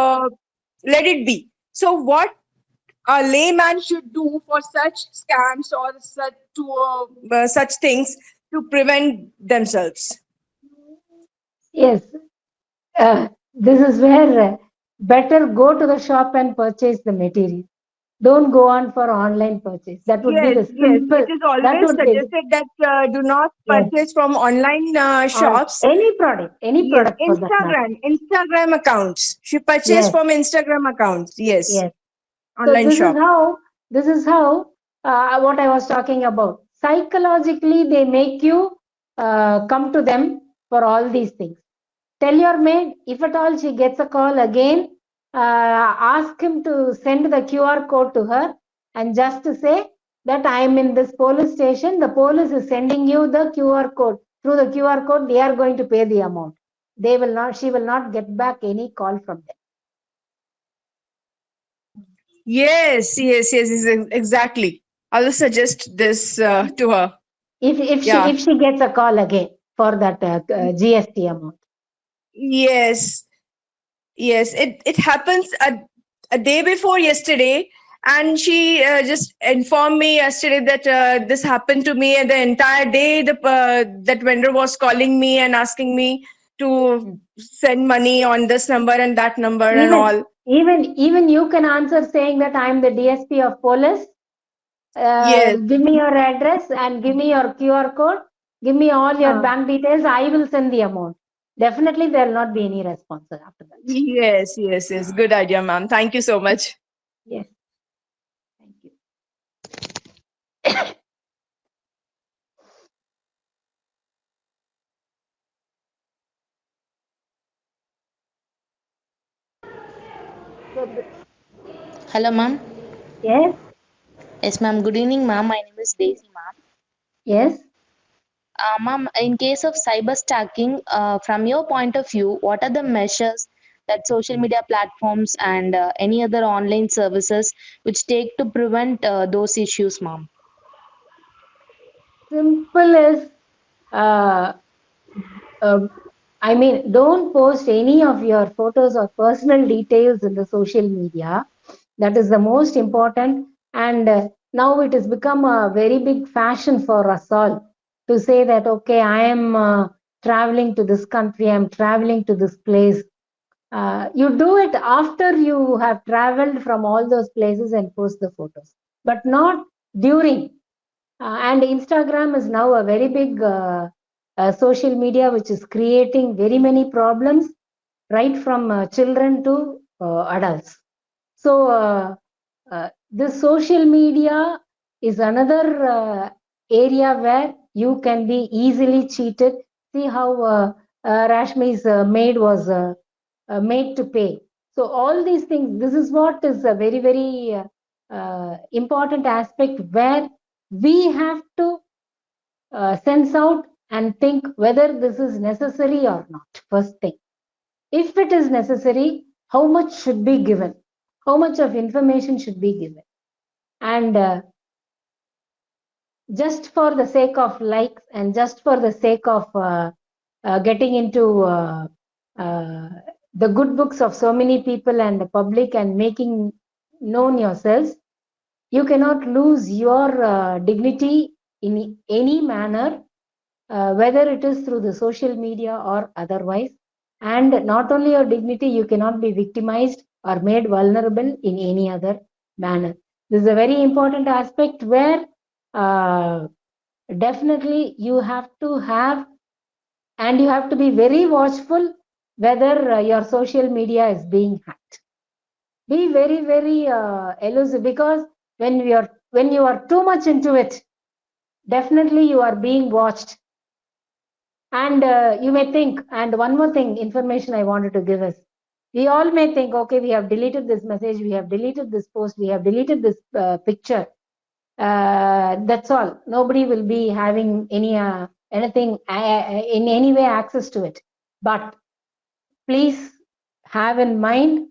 let it be. So what a layman should do for such scams or such things to prevent themselves? Yes. This is where better go to the shop and purchase the material. Don't go on for online purchase. That would be Yes, the yes. It simple. is That always would be suggested that do not yes. purchase from online On shops. any Yes, product for that matter. Instagram accounts. She purchased Yes. from Instagram accounts. Yes, Yes. So online shop. this is how what I was talking about. Psychologically, they make you come to them for all these things. Tell your maid, if at all she gets a call again, ask him to send the QR code to her and just to say that I am in this police station. The police is sending you the QR code. Through the QR code, they are going to pay the amount. They will not, she will not get back any call from them. Yes, yes, yes, yes, exactly. I will suggest this to her. Yeah. If she gets a call again for that GST amount. Yes, yes. It happens a day before yesterday, and she just informed me yesterday that this happened to me, and the entire day that vendor was calling me and asking me to Mm. send money on this number and that number and all. Even you can answer saying that I am the DSP of police. Yes. Give me your address and give me your QR code. Give me all your Uh, bank details. I will send the amount. Definitely, there will not be any response after that. yes, yes, yes. Good idea, ma'am. Thank you so much. Yes, thank you. So, Hello, ma'am. yes, Yes, ma'am. Good evening, ma'am. My name is Daisy, ma'am. yes. Ma'am, in case of cyber stacking, from your point of view, what are the measures that social media platforms and any other online services which take to prevent those issues, ma'am? Simple is, uh, uh, I mean, don't post any of your photos or personal details in the social media. That is the most important. And now it has become a very big fashion for us all to say that, okay, I am traveling to this country, I'm traveling to this place. You do it after you have traveled from all those places and post the photos, but not during. And Instagram is now a very big social media which is creating very many problems, right from children to adults. So the social media is another area where you can be easily cheated. See how Rashmi's maid was made to pay. So all these things, this is what is a very, very important aspect where we have to sense out and think whether this is necessary or not. First thing, if it is necessary, how much should be given? How much of information should be given? And just for the sake of likes and just for the sake of getting into the good books of so many people and the public and making known yourselves, you cannot lose your dignity in any manner, whether it is through the social media or otherwise. And not only your dignity, you cannot be victimized or made vulnerable in any other manner. This is a very important aspect where definitely you have to have, and you have to be very watchful whether your social media is being hacked. Be very, very elusive, because when you are too much into it, definitely you are being watched. And you may think, and one more thing, information I wanted to give is, we all may think, okay, we have deleted this message, we have deleted this post, we have deleted this picture. That's all. Nobody will be having anything in any way access to it. But please have in mind,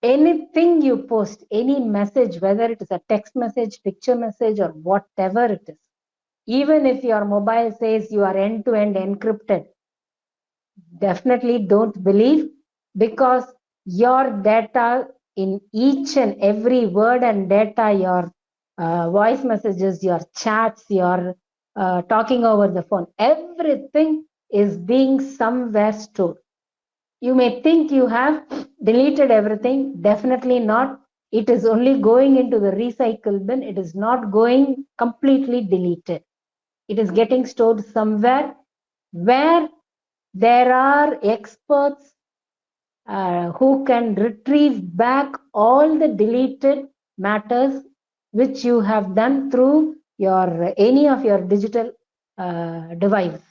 anything you post, any message, whether it is a text message, picture message, or whatever it is, even if your mobile says you are end-to-end encrypted, definitely don't believe, because your data, in each and every word and data, your voice messages, your chats, your talking over the phone, everything is being somewhere stored. You may think you have deleted everything. Definitely not. It is only going into the recycle bin. It is not going completely deleted. It is getting stored somewhere where there are experts who can retrieve back all the deleted matters which you have done through your any of your digital device.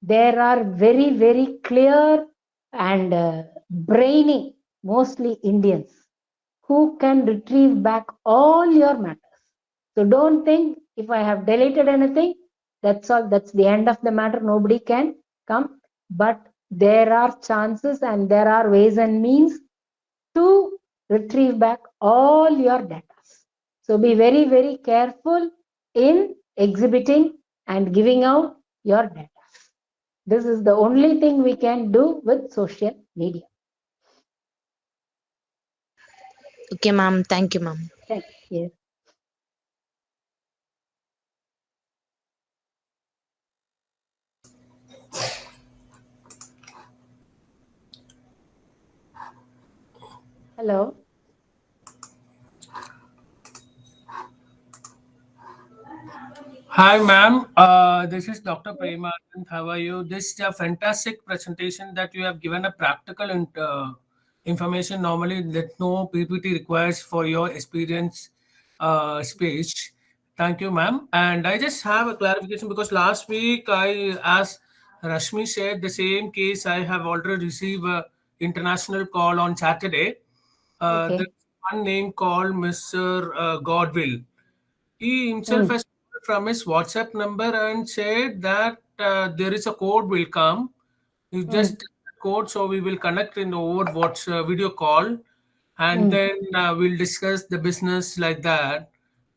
There are very, very clear and brainy, mostly Indians, who can retrieve back all your matters. So don't think, if I have deleted anything, that's all, that's the end of the matter, nobody can come. But there are chances and there are ways and means to retrieve back all your data. So be very, very careful in exhibiting and giving out your data. This is the only thing we can do with social media. Okay, ma'am. Thank you, ma'am. Thank you. Hello. Hi, ma'am. This is Dr. Prema. How are you? This is a fantastic presentation that you have given a practical information. Normally, that no PPT requires for your experience speech. Thank you, ma'am. And I just have a clarification because last week I, as Rashmi said, the same case I have already received a international call on Saturday. Okay. There's one name called Mr. Godwill. He himself has called from his WhatsApp number and said that there is a code will come. You just tell the code, so we will connect in over WhatsApp video call, and then we'll discuss the business like that.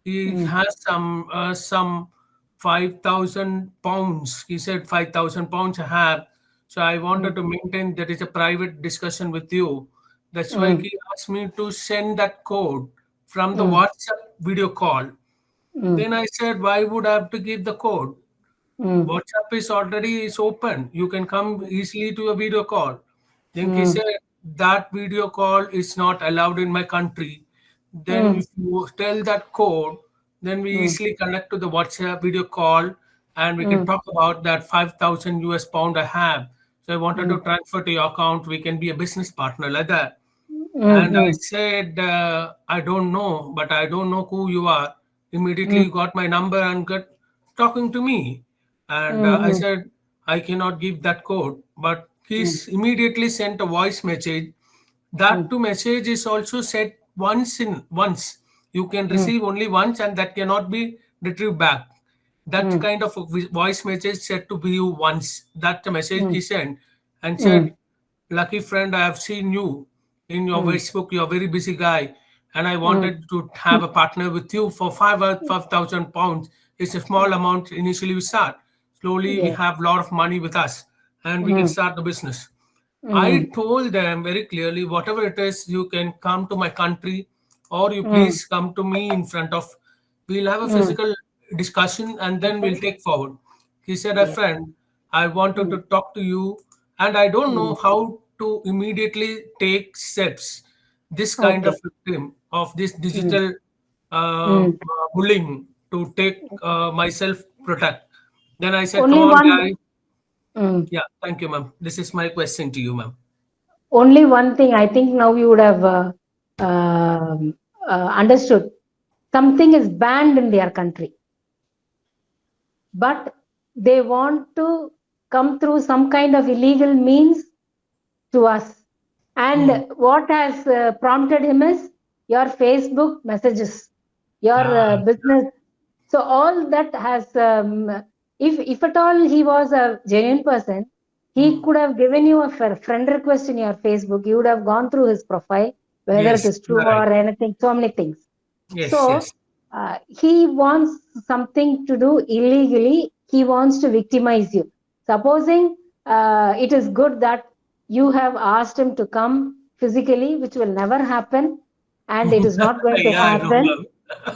He has some 5,000 pounds. He said 5,000 pounds I have. So I wanted to maintain that is a private discussion with you. That's why he asked me to send that code from the WhatsApp video call. Then I said, why would I have to give the code? WhatsApp is already is open. You can come easily to a video call. Then he said that video call is not allowed in my country. Then if you tell that code, then we easily connect to the WhatsApp video call and we can talk about that 5,000 US pound I have. So I wanted to transfer to your account. We can be a business partner like that. And I said, I don't know, but I don't know who you are. Immediately you got my number and got talking to me. And I said, I cannot give that code. But he's immediately sent a voice message. That to message is also sent once. You can receive only once, and that cannot be retrieved back. That kind of a voice message said to you once. That message he sent and said, lucky friend, I have seen you in your Facebook. You're a very busy guy, and I wanted to have a partner with you for 5,000 pounds. It's a small amount initially we start. Slowly we Yes. have a lot of money with us, and we can start the business. I told them very clearly, whatever it is, you can come to my country, or you please come to me in front of. We'll have a physical discussion, and then we'll take forward. He said, a Yes. friend, I wanted to talk to you, and I don't know how to immediately take steps. This kind Okay. of victim of this digital bullying to take myself protect. Then I said, come Only on, one. guys. Mm. Yeah, thank you, ma'am. This is my question to you, ma'am. Only one thing. I think now you would have understood. Something is banned in their country, but they want to come through some kind of illegal means to us. And what has prompted him is your Facebook messages, your Ah, business. So all that has, if at all he was a genuine person, he could have given you a friend request in your Facebook. You would have gone through his profile, whether it yes, is you true are right. or anything, so many things. Yes, So yes. he wants something to do illegally. He wants to victimize you. Supposing it is good that you have asked him to come physically, which will never happen, and it is not going to Yeah, I know, happen, ma'am.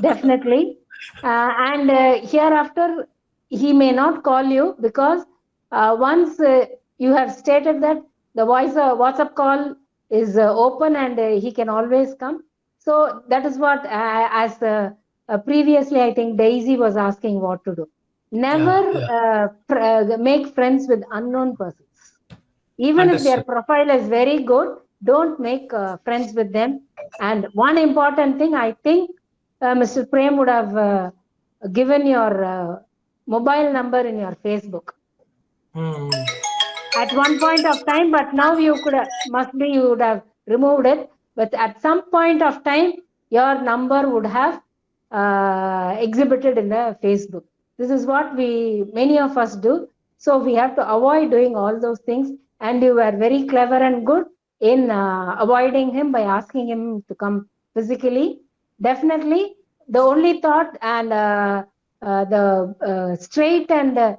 definitely. And hereafter, he may not call you because once you have stated that the voice WhatsApp call is open and he can always come. So that is what, as previously, I think Daisy was asking what to do. Yeah, Never yeah. make friends with unknown persons. Even if their Understood. profile is very good, don't make friends with them. And one important thing, I think Mr. Prem would have given your mobile number in your Facebook Hmm. at one point of time, but now you could must be you would have removed it. But at some point of time, your number would have exhibited in the Facebook. This is what we many of us do. So we have to avoid doing all those things. And you were very clever and good in avoiding him by asking him to come physically. Definitely, the only thought and the straight and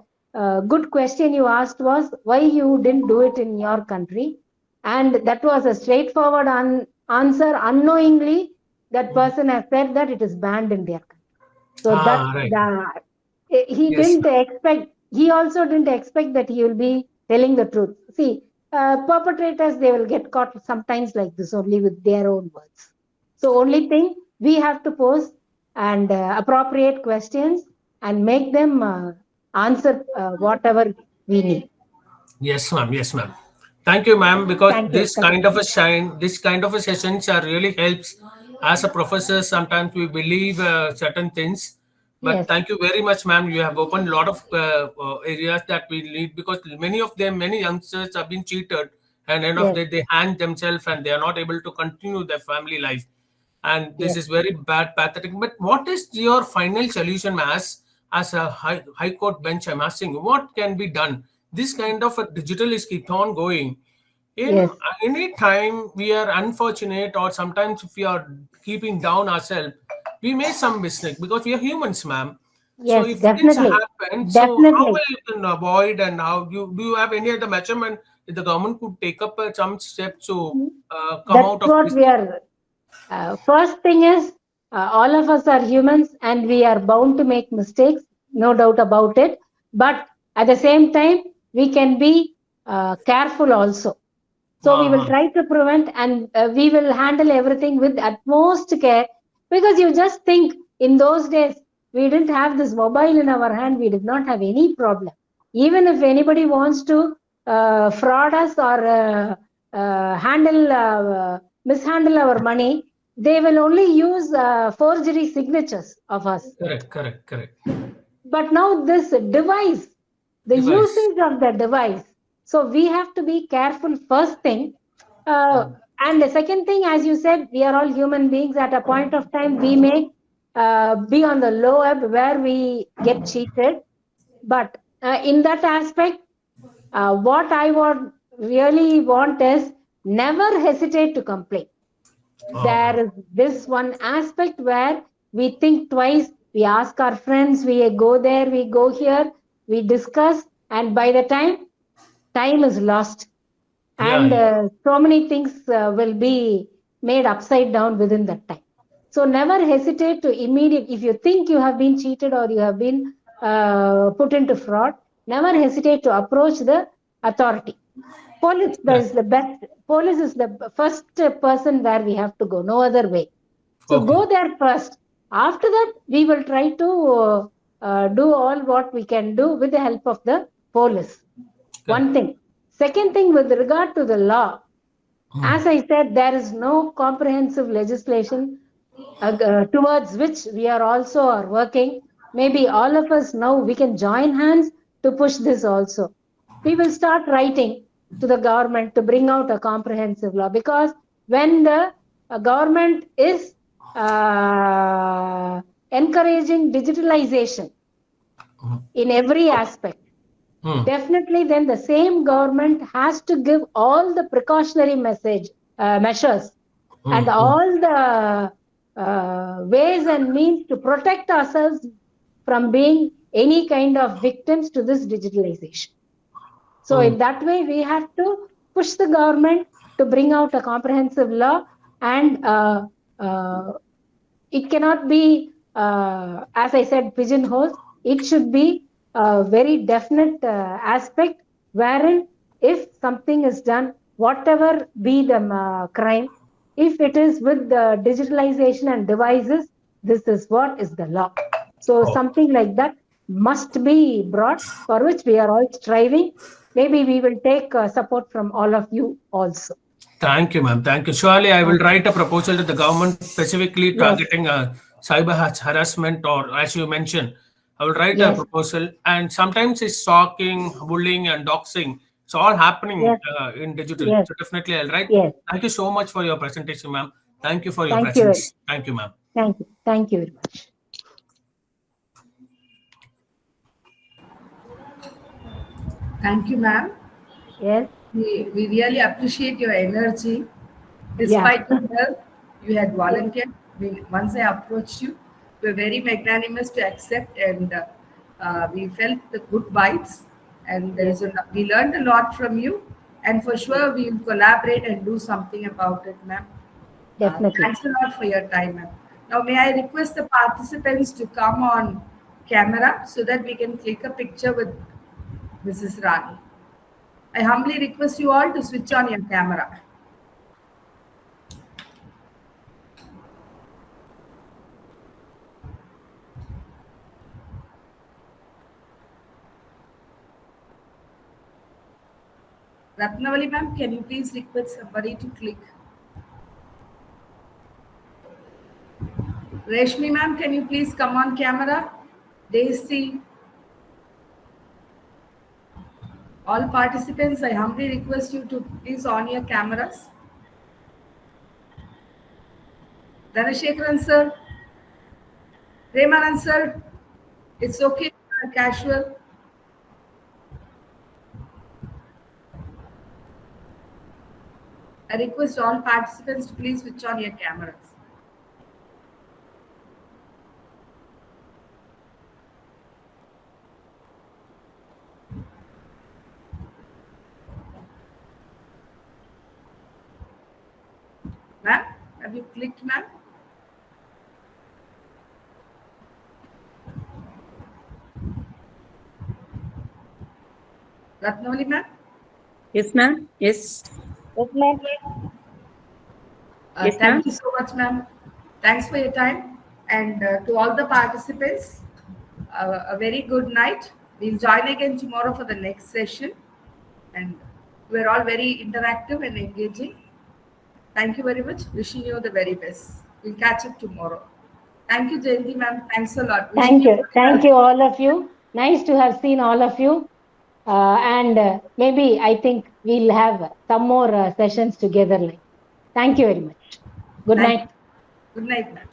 good question you asked was why you didn't do it in your country, and that was a straightforward answer. Unknowingly, that person has said that it is banned in their country. So that Ah, right. he Yes, didn't expect. He also didn't expect that he will be telling the truth. See, perpetrators, they will get caught sometimes like this only with their own words. So only thing we have to pose and appropriate questions and make them answer whatever we need. yes, ma'am. Yes, ma'am. Thank you, ma'am, because Thank you. this kind of a sessions are really helps. As a professor, sometimes we believe certain things, but Yes, thank you very much, ma'am. You have opened a lot of areas that we need because many youngsters have been cheated, and end of yes, the day they hang themselves and they are not able to continue their family life, and this yes, is very bad, pathetic. But what is your final solution, as a high court bench? I'm asking you, what can be done? This kind of a digital is keep on going. In yes, any time we are unfortunate, or sometimes if we are keeping down ourselves, we make some mistake because we are humans, ma'am. So yes, if things definitely, happen, so how definitely. will you can avoid, and how do you have any other measurement that the government could take up some steps to come That's out of what this? we are. First thing is, all of us are humans and we are bound to make mistakes, no doubt about it. But at the same time, we can be careful also. So we will Uh-huh. try to prevent and we will handle everything with utmost care, because you just think in those days we didn't have this mobile in our hand, we did not have any problem. Even if anybody wants to fraud us or handle mishandle our money, they will only use forgery signatures of us. Correct. But now this device, the usage of the device, so we have to be careful, first thing. And the second thing, as you said, we are all human beings. At a point of time, we may be on the low ebb where we get cheated. But in that aspect, what I would really want is never hesitate to complain. There is this one aspect where we think twice, we ask our friends, we go there, we go here, we discuss, and by the time is lost. And so many things will be made upside down within that time. So never hesitate to if you think you have been cheated or you have been put into fraud, never hesitate to approach the authority. Police is the best. Police is the first person where we have to go, no other way. So go there first. After that, we will try to do all what we can do with the help of the police. One thing. Second thing, with regard to the law, as I said, there is no comprehensive legislation towards which we are also working. Maybe all of us now, we can join hands to push this also. We will start writing to the government to bring out a comprehensive law, because when the government is encouraging digitalization in every aspect, definitely then the same government has to give all the precautionary measures and all the ways and means to protect ourselves from being any kind of victims to this digitalization. So in that way, we have to push the government to bring out a comprehensive law, and it cannot be, as I said, pigeonholes. It should be a very definite aspect wherein if something is done, whatever be the crime, if it is with the digitalization and devices, this is what is the law. So something like that must be brought, for which we are all striving. Maybe we will take support from all of you also. Thank you, ma'am. Thank you. Surely I will write a proposal to the government specifically targeting cyber harassment, or as you mentioned, I will write a proposal. And sometimes it's stalking, bullying, and doxing. It's all happening in digital. So definitely I'll write. Thank you so much for your presentation, ma'am. Thank you for your presence. Thank you, ma'am. Thank you. Thank you very much. Thank you, ma'am. Yes. We really appreciate your energy. Despite your health, you had volunteered. Once I approached you, we were very magnanimous to accept, and we felt the good vibes. And we learned a lot from you. And for sure, we will collaborate and do something about it, ma'am. Definitely. Thanks a lot for your time, ma'am. Now, may I request the participants to come on camera so that we can click a picture with Mrs. Rani. I humbly request you all to switch on your camera. Ratnavali ma'am, can you please request somebody to click? Reshmi ma'am, can you please come on camera? Daisy. All participants, I humbly request you to please on your cameras. Dhanashekaran sir. Remanan sir. It's okay, casual. I request all participants to please switch on your cameras. Ma'am, have you clicked, ma'am? Ratnavali ma'am? Yes, ma'am. Yes. Yes, ma'am. Yes, Thank you so much, ma'am. Thanks for your time. And to all the participants, a very good night. We'll join again tomorrow for the next session. And we're all very interactive and engaging. Thank you very much. Wishing you the very best. We'll catch up tomorrow. Thank you, Jayanti ma'am. Thanks a lot. Wishing Thank you you. Thank you, all of you. Nice to have seen all of you. And maybe I think we'll have some more sessions together. Thank you very much. Good Thank night. you. Good night, ma'am.